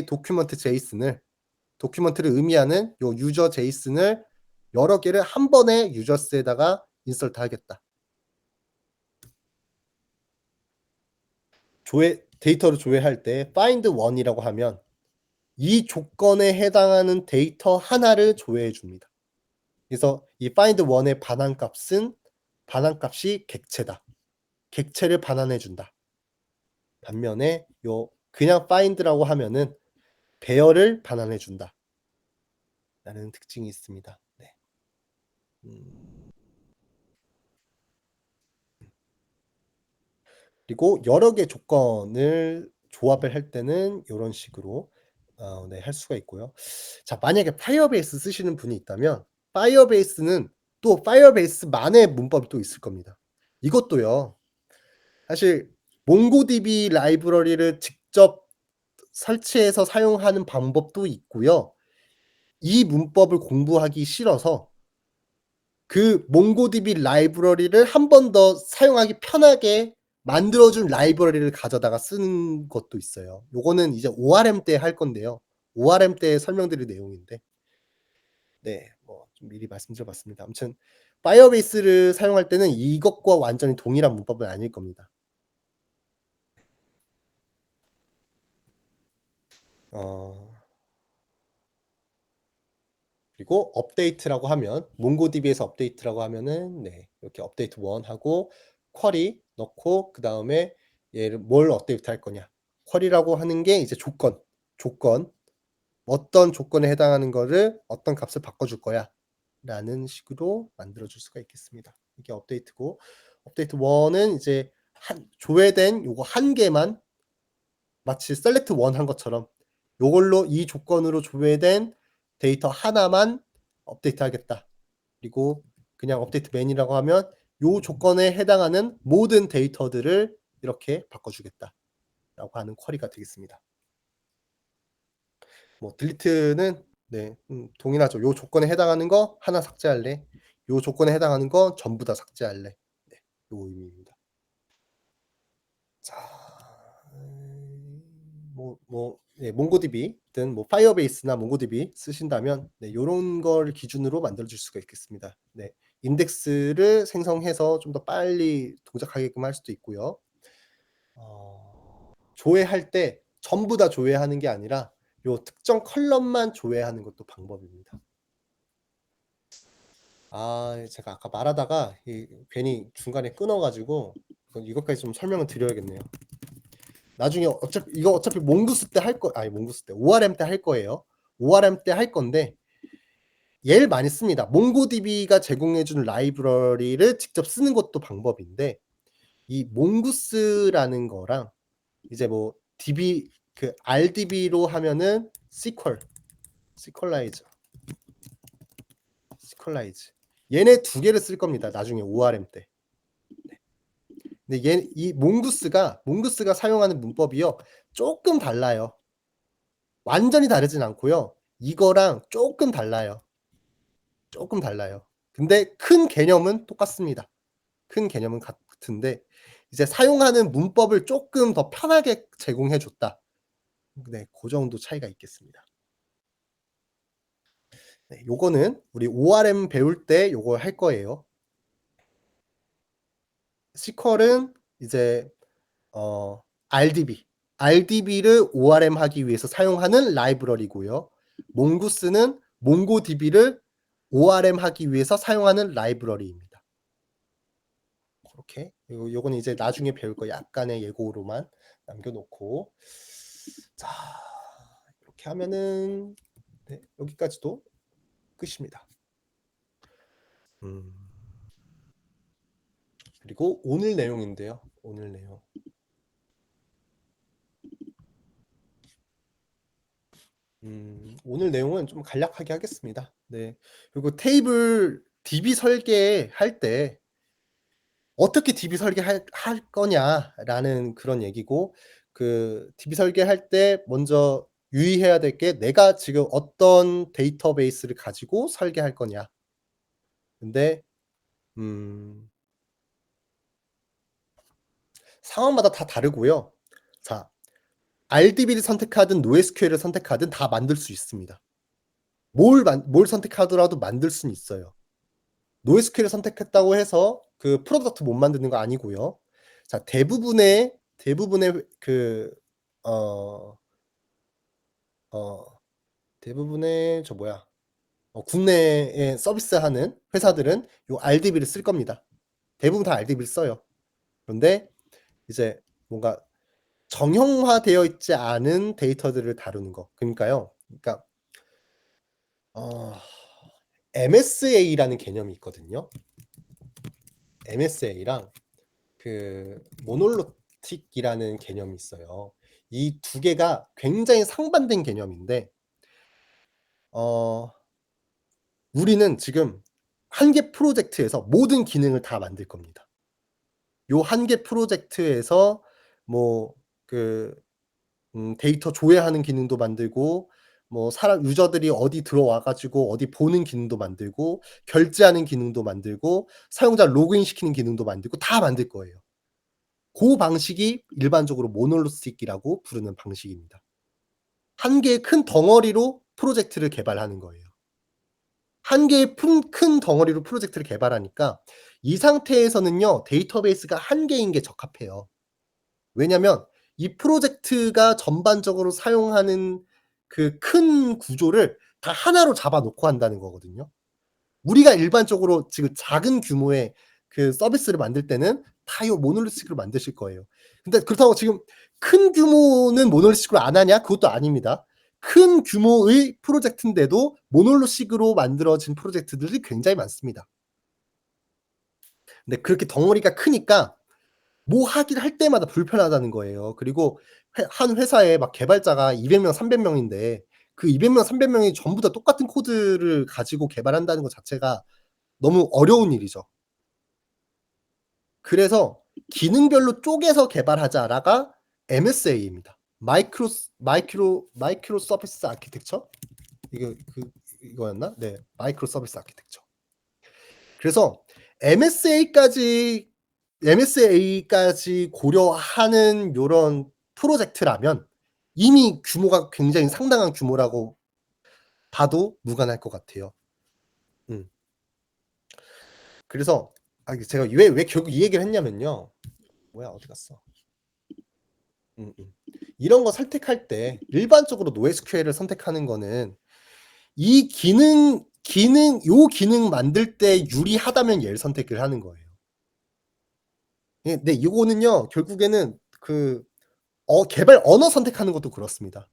도큐먼트를 의미하는 요 유저 JSON을 여러 개를 한 번에 유저스에다가 인설트하겠다. 데이터를 조회할 때 find one이라고 하면 이 조건에 해당하는 데이터 하나를 조회해 줍니다. 그래서 이 find one의 반환값이 객체다. 객체를 반환해 준다. 반면에 요 그냥 find라고 하면은 배열을 반환해 준다. 라는 특징이 있습니다. 네. 음. 그리고 여러 개 조건을 조합을 할 때는 요런 식으로 네 할 수가 있고요. 자 만약에 파이어베이스 쓰시는 분이 있다면 파이어베이스는 또 파이어베이스만의 문법이 또 있을 겁니다. 이것도요. 사실 몽고DB 라이브러리를 직접 설치해서 사용하는 방법도 있고요. 이 문법을 공부하기 싫어서 그 몽고DB 라이브러리를 한 번 더 사용하기 편하게 만들어 준 라이브러리를 가져다가 쓰는 것도 있어요. 요거는 이제 ORM 때 할 건데요. ORM 때 설명드릴 내용인데 네 뭐 좀 미리 말씀드려 봤습니다. 아무튼 파이어베이스를 사용할 때는 이것과 완전히 동일한 문법은 아닐 겁니다. 어 그리고 업데이트라고 하면 몽고DB에서 업데이트라고 하면은 네 이렇게 업데이트 1 하고 쿼리 넣고 그다음에 얘를 뭘 업데이트할 거냐. 쿼리라고 하는 게 이제 조건 어떤 조건에 해당하는 거를 어떤 값을 바꿔줄 거야라는 식으로 만들어 줄 수가 있겠습니다. 이게 업데이트고 업데이트 1은 이제 조회된 요거 한 개만 마치 select 1 한 것처럼 요걸로 이 조건으로 조회된 데이터 하나만 업데이트하겠다. 그리고 그냥 업데이트 맨이라고 하면 요 조건에 해당하는 모든 데이터들을 이렇게 바꿔주겠다라고 하는 쿼리가 되겠습니다. 뭐 딜리트는 네 동일하죠. 요 조건에 해당하는 거 하나 삭제할래. 요 조건에 해당하는 거 전부 다 삭제할래. 네. 요 의미입니다. 자 예 몽고DB든 뭐 파이어베이스나 몽고DB 쓰신다면 네 요런 걸 기준으로 만들어 줄 수가 있겠습니다. 네. 인덱스를 생성해서 좀 더 빨리 동작하게끔 할 수도 있고요. 조회할 때 전부 다 조회하는 게 아니라 요 특정 컬럼만 조회하는 것도 방법입니다. 제가 아까 말하다가 괜히 중간에 끊어 가지고 이것까지 좀 설명을 드려야겠네요. 나중에 어차피 몽구스 때 할 거 아니 몽구스 때 ORM 때 할 거예요. ORM 때 할 건데 얘를 많이 씁니다. 몽고DB가 제공해 주는 라이브러리를 직접 쓰는 것도 방법인데 이 몽구스라는 거랑 이제 뭐 DB 그 RDB로 하면은 시퀄라이즈 얘네 두 개를 쓸 겁니다. 나중에 ORM 때. 네. 근데 이 몽구스가 사용하는 문법이요. 조금 달라요. 완전히 다르진 않고요. 이거랑 조금 달라요. 근데 큰 개념은 똑같습니다. 큰 개념은 같은데 이제 사용하는 문법을 조금 더 편하게 제공해 줬다. 네, 고 정도 차이가 있겠습니다. 네, 요거는 우리 ORM 배울 때 요걸 할 거예요. SQL은 이제 RDB를 ORM 하기 위해서 사용하는 라이브러리고요. 몽구스는 몽고DB를 ORM 하기 위해서 사용하는 라이브러리입니다. 이렇게 요거는 이제 나중에 배울 거 약간의 예고로만 남겨 놓고 자, 이렇게 하면은 네, 여기까지도 끝입니다. 그리고 오늘 내용인데요. 오늘 내용. 오늘 내용은 좀 간략하게 하겠습니다. 네. 그리고 테이블 DB 설계할 때 어떻게 DB 설계할 거냐라는 그런 얘기고 그 DB 설계할 때 먼저 유의해야 될 게 내가 지금 어떤 데이터베이스를 가지고 설계할 거냐. 근데 상황마다 다 다르고요. 자, RDB를 선택하든 NoSQL을 선택하든 다 만들 수 있습니다. 뭘 선택하더라도 만들 수는 있어요. NoSQL을 선택했다고 해서 그 프로덕트 못 만드는 거 아니고요. 자, 대부분의 그 대부분의 국내에 서비스하는 회사들은 요 RDB를 쓸 겁니다. 대부분 다 RDB를 써요. 그런데 이제 뭔가 정형화되어 있지 않은 데이터들을 다루는 거. 그러니까요. 그러니까 MSA라는 개념이 있거든요. MSA랑 그 모놀로틱이라는 개념이 있어요. 이 두 개가 굉장히 상반된 개념인데 우리는 지금 한 개 프로젝트에서 모든 기능을 다 만들 겁니다. 요 한 개 프로젝트에서 그 데이터 조회하는 기능도 만들고 사람 유저들이 어디 들어와 가지고 어디 보는 기능도 만들고 결제하는 기능도 만들고 사용자 로그인 시키는 기능도 만들고 다 만들 거예요. 고 방식이 일반적으로 모놀리틱이라고 부르는 방식입니다. 한 개의 큰 덩어리로 프로젝트를 개발하는 거예요. 한 개의 큰 덩어리로 프로젝트를 개발하니까 이 상태에서는요. 데이터베이스가 한 개인 게 적합해요. 왜냐면 이 프로젝트가 전반적으로 사용하는 그 큰 구조를 다 하나로 잡아 놓고 한다는 거거든요. 우리가 일반적으로 지금 작은 규모의 그 서비스를 만들 때는 다 요 모놀리틱으로 만드실 거예요. 근데 그렇다고 지금 큰 규모는 모놀리틱으로 안 하냐? 그것도 아닙니다. 큰 규모의 프로젝트인데도 모놀리틱으로 만들어진 프로젝트들이 굉장히 많습니다. 근데 그렇게 덩어리가 크니까 뭐 하기를 할 때마다 불편하다는 거예요. 그리고 한 회사에 막 개발자가 200명, 300명인데 그 200명, 300명이 전부 다 똑같은 코드를 가지고 개발한다는 것 자체가 너무 어려운 일이죠. 그래서 기능별로 쪼개서 개발하자라가 MSA입니다. 마이크로 서비스 아키텍처? 이거였나? 네. 마이크로 서비스 아키텍처. 그래서 MSA까지 고려하는 요런 프로젝트라면 이미 규모가 굉장히 상당한 규모라고 봐도 무관할 것 같아요. 그래서 제가 왜 결국 이 얘기를 했냐면요. 뭐야 어디 갔어? 이런 거 선택할 때 일반적으로 NoSQL을 선택하는 거는 이 기능 만들 때 유리하다면 얘를 선택을 하는 거예요. 예, 네, 이거는요, 결국에는 개발 언어 선택하는 것도 그렇습니다.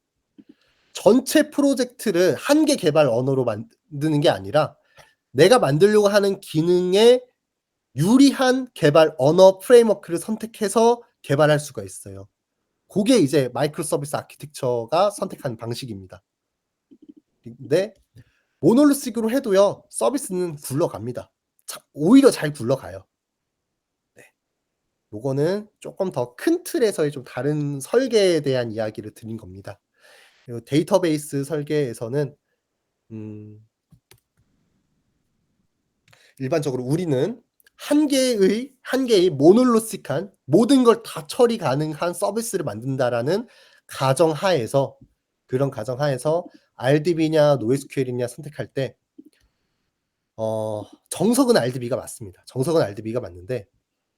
전체 프로젝트를 한 개 개발 언어로 만드는 게 아니라 내가 만들려고 하는 기능에 유리한 개발 언어 프레임워크를 선택해서 개발할 수가 있어요. 그게 이제 마이크로 서비스 아키텍처가 선택하는 방식입니다. 근데 모놀리식으로 해도요, 서비스는 굴러갑니다. 오히려 잘 굴러가요. 네. 요거는 쪼끔 더 큰 틀에서의 좀 다른 설계에 대한 이야기를 드린 겁니다. 요 데이터베이스 설계에서는 음 일반적으로 우리는 한 개의 모놀리틱한 모든 걸 다 처리 가능한 서비스를 만든다라는 가정하에서, 그런 가정하에서 RDB냐 NoSQL이냐 선택할 때 정석은 RDB가 맞습니다. 정석은 RDB가 맞는데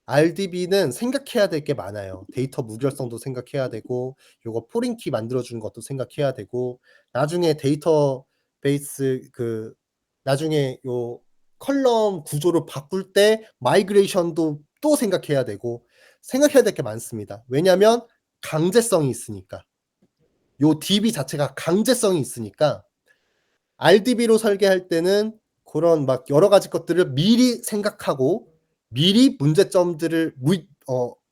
RDB는 생각해야 될 게 많아요. 데이터 무결성도 생각해야 되고, 요거 포린 키 만들어 주는 것도 생각해야 되고, 나중에 데이터베이스 나중에 요 컬럼 구조를 바꿀 때 마이그레이션도 또 생각해야 되고, 생각해야 될 게 많습니다. 왜냐면 강제성이 있으니까. 요 DB 자체가 강제성이 있으니까 RDB로 설계할 때는 그런 막 여러 가지 것들을 미리 생각하고, 미리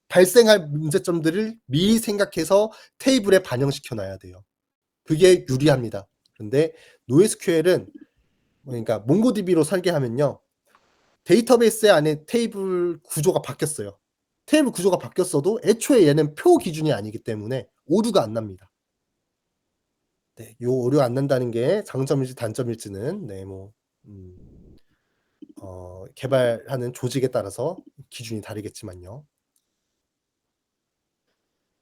발생할 문제점들을 미리 생각해서 테이블에 반영시켜 놔야 돼요. 그게 유리합니다. 근데 NoSQL은 그러니까 몽고DB로 설계하면요, 데이터베이스 안에 테이블 구조가 바뀌었어요. 테이블 구조가 바뀌었어도 애초에 얘는 표 기준이 아니기 때문에 오류가 안 납니다. 네. 요 오류 안 난다는 게 장점일지 단점일지는 음 개발하는 조직에 따라서 기준이 다르겠지만요.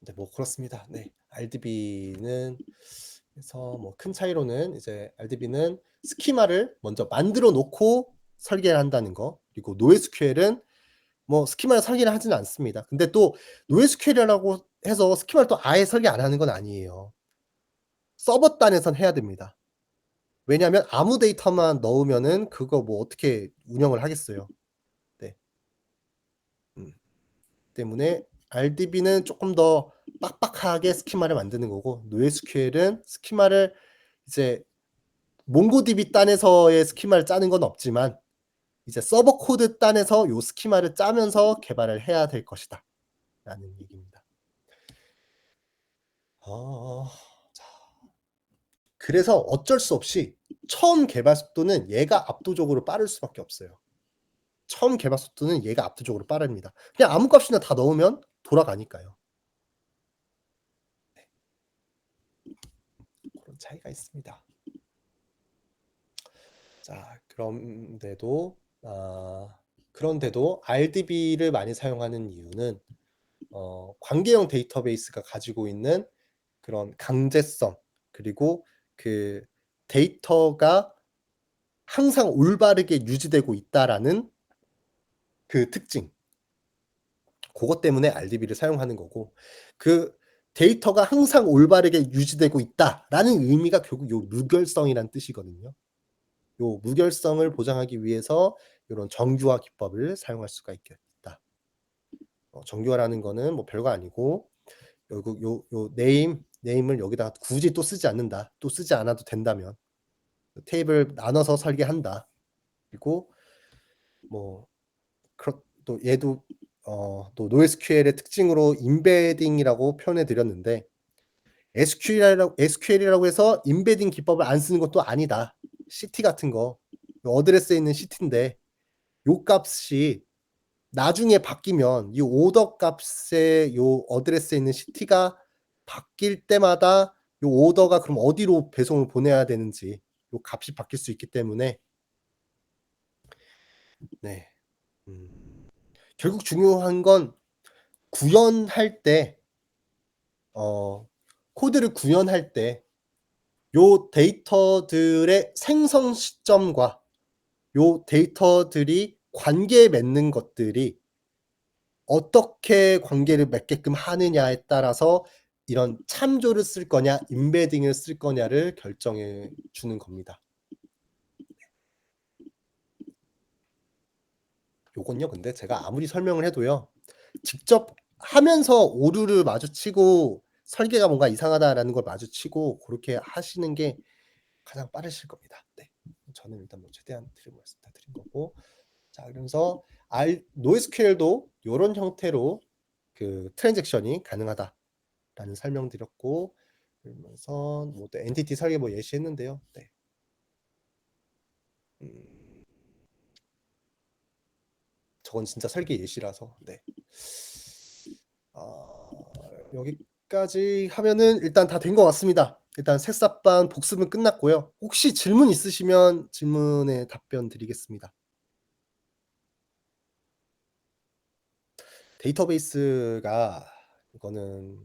네, 그렇습니다. 네. RDB는 그래서 큰 차이로는 이제 RDB는 스키마를 먼저 만들어 놓고 설계를 한다는 거. 그리고 NoSQL은 스키마를 설계를 하지는 않습니다. 근데 또 NoSQL이라고 해서 스키마를 또 아예 설계 안 하는 건 아니에요. 서버 단에선 해야 됩니다. 왜냐하면 아무 데이터만 넣으면은 그거 어떻게 운영을 하겠어요. 네. 음. 때문에 RDB는 쪼끔 더 빡빡하게 스키마를 만드는 거고, NoSQL은 스키마를 이제 몽고DB 단에서의 스키마를 짜는 건 없지만 이제 서버 코드 단에서 요 스키마를 짜면서 개발을 해야 될 것이다 라는 얘기입니다. 자, 그래서 어쩔 수 없이 처음 개발 속도는 얘가 압도적으로 빠를 수밖에 없어요. 처음 개발 속도는 얘가 압도적으로 빠릅니다. 그냥 아무 값이나 다 넣으면 돌아가니까요. 그런 차이가 있습니다. 자, 그런데도 RDB를 많이 사용하는 이유는 관계형 데이터베이스가 가지고 있는 그런 강제성, 그리고 그 데이터가 항상 올바르게 유지되고 있다라는 그 특징, 고것 때문에 RDB를 사용하는 거고, 그 데이터가 항상 올바르게 유지되고 있다라는 의미가 결국 요 무결성이란 뜻이거든요. 요 무결성을 보장하기 위해서 요런 정규화 기법을 사용할 수가 있겠다. 정규화라는 거는 별거 아니고, 결국 요 네임을 여기다가 굳이 또 쓰지 않는다. 또 쓰지 않아도 된다면 테이블 나눠서 설계한다. 그리고 또 얘도 또 NoSQL의 특징으로 임베딩이라고 표현해 드렸는데, SQL이라고 해서 임베딩 기법을 안 쓰는 것도 아니다. CT 같은 거, 어드레스에 있는 CT인데 요 값이 나중에 바뀌면 이 오더 값의 요 어드레스에 있는 CT가 바뀔 때마다 요 오더가 그럼 어디로 배송을 보내야 되는지 요 값이 바뀔 수 있기 때문에, 네. 결국 중요한 건 구현할 때 코드를 구현할 때 요 데이터들의 생성 시점과 요 데이터들이 관계 맺는 것들이 어떻게 관계를 맺게끔 하느냐에 따라서 이런 참조를 쓸 거냐 임베딩을 쓸 거냐를 결정해 주는 겁니다. 요건요 근데 제가 아무리 설명을 해도요. 직접 하면서 오류를 마주치고 '설계가 뭔가 이상하다.'라는 걸 마주치고 고렇게 하시는 게 가장 빠르실 겁니다. 네. 저는 일단 뭐 최대한 드리고 말씀 다 드린 거고. 자 그러면서 NoSQL도 요런 형태로 그 트랜잭션이 가능하다라는 설명드렸고 그러면서 뭐 또 엔티티 설계 뭐 예시했는데요. 네. 음. 저건 진짜 설계 예시라서 네. 여기까지 하면은 일단 다 된 것 같습니다. 일단 새싹반 복습은 끝났고요. 혹시 질문 있으시면 질문에 답변 드리겠습니다. 데이터베이스가 이거는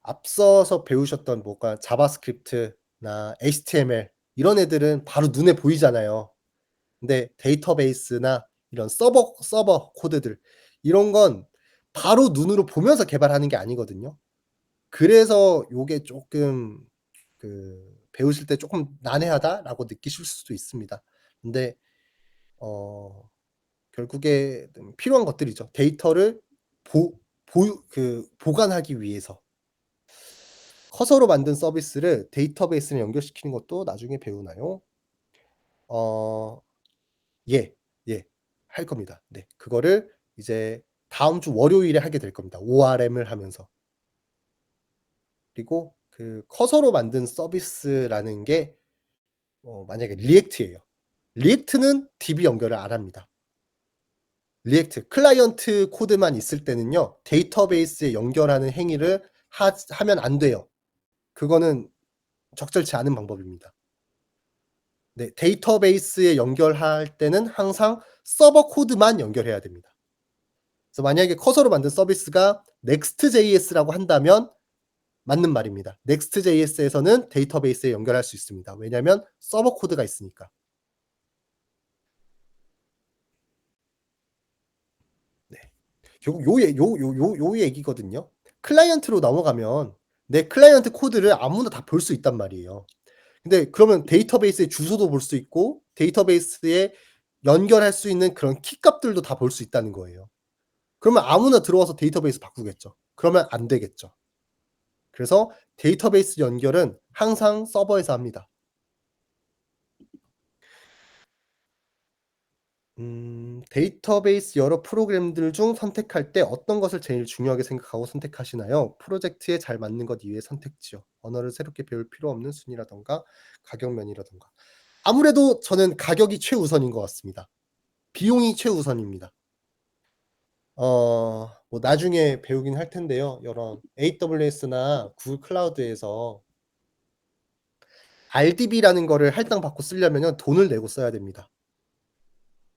앞서서 배우셨던 뭐가 자바스크립트나 HTML 이런 애들은 바로 눈에 보이잖아요. 근데 데이터베이스나 이런 서버 코드들 이런 건 바로 눈으로 보면서 개발하는 게 아니거든요. 그래서 요게 쪼끔 배우실 때 '쪼끔 난해하다.'라고 느끼실 수도 있습니다. 근데 어 결국에 필요한 것들이죠. 데이터를 보 보관하기 위해서. 커서로 만든 서비스를 데이터베이스에 연결시키는 것도 나중에 배우나요? 어 예. 예. 할 겁니다. 네. 그거를 이제 다음 주 월요일에 하게 될 겁니다. ORM을 하면서. 그리고 그 커서로 만든 서비스라는 게 만약에 리액트예요. 리액트는 DB 연결을 안 합니다. 리액트 클라이언트 코드만 있을 때는요. 데이터베이스에 연결하는 행위를 하면 안 돼요. 그거는 적절치 않은 방법입니다. 네. 데이터베이스에 연결할 때는 항상 서버 코드만 연결해야 됩니다. 그래서 만약에 커서로 만든 서비스가 넥스트JS라고 한다면 맞는 말입니다. 넥스트JS에서는 데이터베이스에 연결할 수 있습니다. 왜냐하면 서버 코드가 있으니까. 네. 결국 요 얘기거든요. 클라이언트로 넘어가면 내 클라이언트 코드를 아무나 다 볼 수 있단 말이에요. 근데 그러면 데이터베이스의 주소도 볼 수 있고 데이터베이스에 연결할 수 있는 그런 키 값들도 다 볼 수 있다는 거예요. 그러면 아무나 들어와서 데이터베이스 바꾸겠죠. 그러면 안 되겠죠. 그래서 데이터베이스 연결은 항상 서버에서 합니다. 데이터베이스 여러 프로그램들 중 선택할 때 어떤 것을 제일 중요하게 생각하고 선택하시나요? 프로젝트에 잘 맞는 것 이외의 선택지요. 언어를 새롭게 배울 필요 없는 순위라든가 가격 면이라든가. 아무래도 저는 가격이 최우선인 것 같습니다. 비용이 최우선입니다. 뭐 나중에 배우긴 할 텐데요. 이런 AWS나 구글 클라우드에서 RDB라는 거를 할당받고 쓰려면은 돈을 내고 써야 됩니다.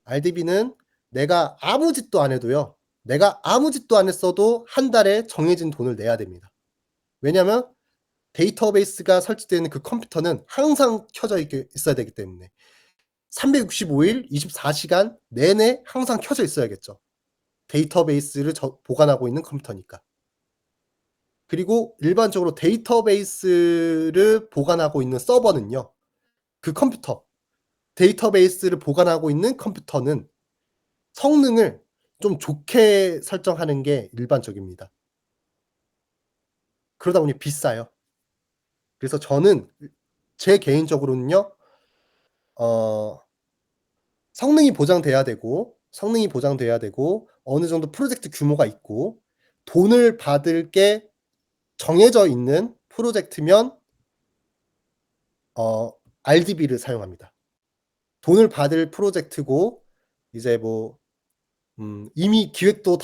RDB는 내가 아무 짓도 안 해도요. 내가 아무 짓도 안 했어도 한 달에 정해진 돈을 내야 됩니다. 왜냐하면 데이터베이스가 설치되어 있는 그 컴퓨터는 항상 켜져 있어야 되기 때문에 365일 24 시간 내내 항상 켜져 있어야겠죠. 데이터베이스를 보관하고 있는 컴퓨터니까. 그리고 일반적으로 데이터베이스를 보관하고 있는 서버는요. 그 컴퓨터 데이터베이스를 보관하고 있는 컴퓨터는 성능을 좀 좋게 설정하는 게 일반적입니다. 그러다 보니 비싸요. 그래서 저는 제 개인적으로는요. 어 성능이 보장돼야 되고 어느 정도 프로젝트 규모가 있고 돈을 받을 게 정해져 있는 프로젝트면 RDB를 사용합니다. 돈을 받을 프로젝트고 이제 뭐 이미 기획도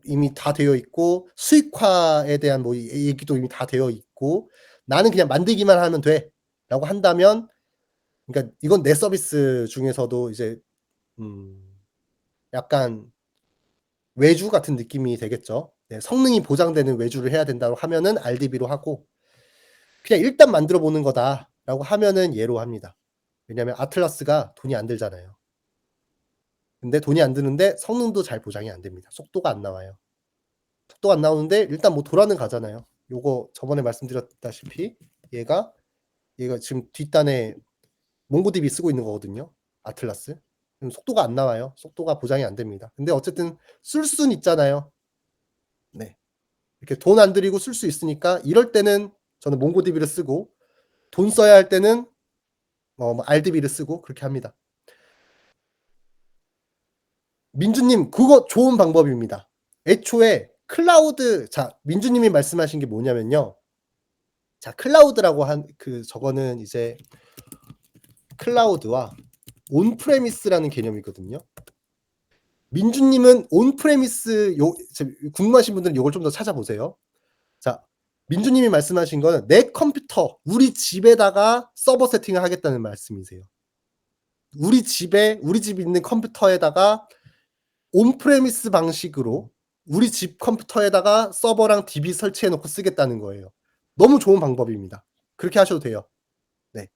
이미 다 되어 있고 수익화에 대한 뭐 얘기도 이미 다 되어 있고 '나는 그냥 만들기만 하면 돼.'라고 한다면 그러니까 이건 내 서비스 중에서도 이제 음 약간 외주 같은 느낌이 되겠죠. 네 성능이 보장되는 외주를 해야 된다고 하면은 RDB로 하고 '그냥 일단 만들어 보는 거다.'라고 하면은 얘로 합니다. 왜냐하면 아틀라스가 돈이 안 들잖아요. 근데 돈이 안 드는데 성능도 잘 보장이 안 됩니다. 속도가 안 나와요. 속도가 안 나오는데 일단 뭐 돌아는 가잖아요. 요거 저번에 말씀드렸다시피 얘가 지금 뒷단에 몽고DB 쓰고 있는 거거든요. 아틀라스. 그럼 속도가 안 나와요. 속도가 보장이 안 됩니다. 근데 어쨌든 쓸 수는 있잖아요. 네. 이렇게 돈 안 들이고 쓸 수 있으니까 이럴 때는 저는 몽고DB를 쓰고 돈 써야 할 때는 뭐 RDB를 쓰고 그렇게 합니다. 민주님 그거 좋은 방법입니다. 애초에 클라우드 민주님이 말씀하신 게 뭐냐면요. 클라우드라고 저거는 이제 클라우드와 온프레미스라는 개념이거든요. 민주님은 온프레미스 궁금하신 분들은 요걸 좀 더 찾아보세요. 민주님이 말씀하신 거는 내 컴퓨터, 우리 집에다가 서버 세팅을 하겠다는 말씀이세요. 우리 집에 있는 컴퓨터에다가 온프레미스 방식으로 우리 집 컴퓨터에다가 서버랑 DB 설치해 놓고 쓰겠다는 거예요. 너무 좋은 방법입니다. 그렇게 하셔도 돼요. 네.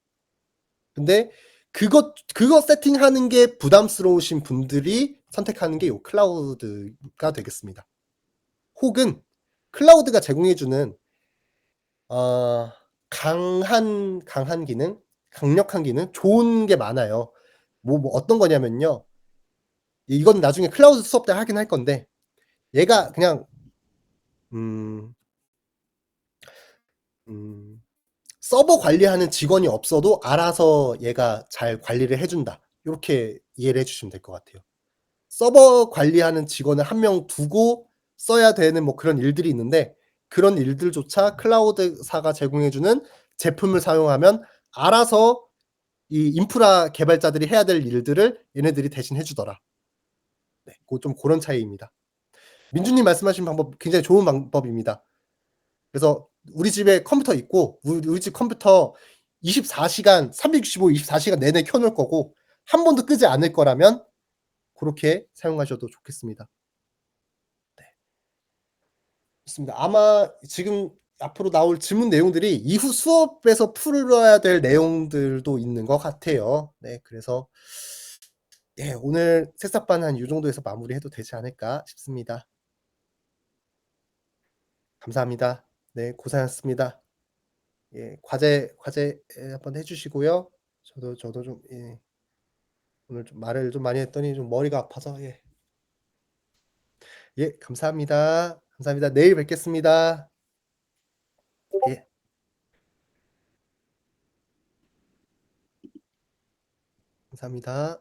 근데 그거 세팅하는 게 부담스러우신 분들이 선택하는 게 요 클라우드가 되겠습니다. 혹은 클라우드가 제공해 주는 강한 기능, 강력한 기능, 좋은 게 많아요. 뭐 어떤 거냐면요. 이건 나중에 클라우드 수업 때 하긴 할 건데 얘가 그냥 서버 관리하는 직원이 없어도 알아서 얘가 잘 관리를 해 준다. 요렇게 이해를 해 주시면 될 것 같아요. 서버 관리하는 직원을 한 명 두고 써야 되는 뭐 그런 일들이 있는데 그런 일들조차 클라우드사가 제공해 주는 제품을 사용하면 알아서 이 인프라 개발자들이 해야 될 일들을 얘네들이 대신 해 주더라. 네. 좀 고런 차이입니다. 민주님 말씀하신 방법 굉장히 좋은 방법입니다. 그래서 우리 집에 컴퓨터 있고 우리 집 컴퓨터 24시간 365 24시간 내내 켜 놓을 거고 한 번도 끄지 않을 거라면 고렇게 사용하셔도 좋겠습니다. 네. 좋습니다. 아마 지금 앞으로 나올 질문 내용들이 이후 수업에서 풀어야 될 내용들도 있는 것 같아요. 네. 그래서 오늘 새싹반 한 요 정도에서 마무리해도 되지 않을까 싶습니다. 감사합니다. 네. 고생하셨습니다. 예. 과제 한번 해 주시고요. 저도 좀 오늘 좀 말을 좀 많이 했더니 좀 머리가 아파서 감사합니다. 감사합니다. 내일 뵙겠습니다. 예. 감사합니다.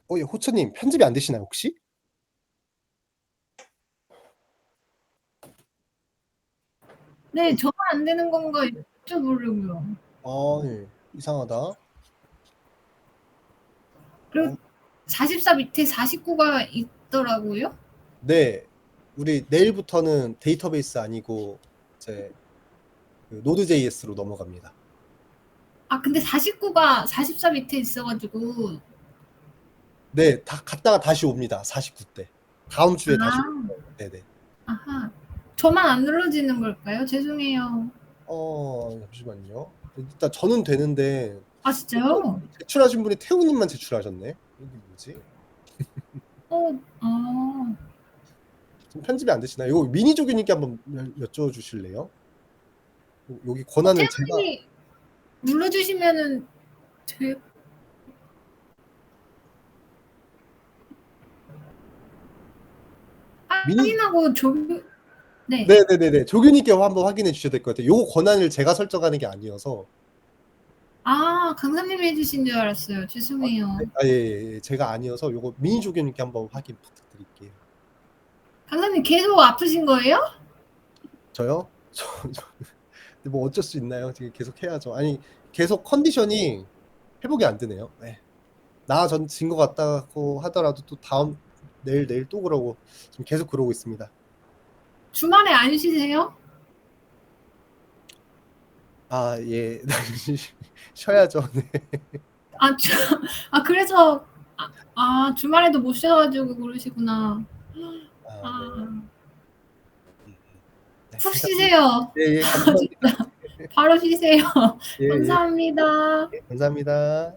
호처님 편집이 안 되시나요, 혹시? 네, 저만 안 되는 건가 여쭤보려고요. 예. 이상하다. 그리고 44 밑에 49가 있더라고요. 네. 우리 내일부터는 데이터베이스 아니고 이제 노드.js로 넘어갑니다. 근데 49가 44 밑에 있어가지고. 네. 다 갔다가 다시 옵니다. 49 때. 다음 주에 다시 올 거예요. 네네. 아하. 저만 안 눌러지는 걸까요? 죄송해요. 잠시만요. 일단 저는 되는데 진짜요? 제출하신 분이 태우님만 제출하셨네. 이게 뭐지? 좀 편집이 안 되시나요? 이거 미니조교님께 한번 여쭤주실래요? 여기 권한을 제가 태연님이 눌러주시면은 돼. 미니 확인하고 네. 네네네네. 조교님께 한번 확인해 주셔야 될 것 같아요. 요 권한을 제가 설정하는 게 아니어서. 아, 강사님이 해주신 줄 알았어요. 죄송해요. 네. 예예예. 제가 아니어서 요거 미니 조교님께 한번 확인 부탁드릴게요. 강사님 계속 아프신 거예요? 저요? 근데 뭐 어쩔 수 있나요? 지금 계속 해야죠. 아니 계속 컨디션이 회복이 안 되네요. 예. 나아진 것 같다고 하더라도 또 내일 또 그러고 지금 계속 그러고 있습니다. 주말에 안 쉬세요? 아 예. 쉬어야죠. 네. 아, 그래서 주말에도 못 쉬어가지고 그러시구나. 아 네. 아, 음음. 네. 푹 감사합니다. 쉬세요. 예예. 감사합니다. 바로 쉬세요. 예예. 감사합니다. 예 감사합니다.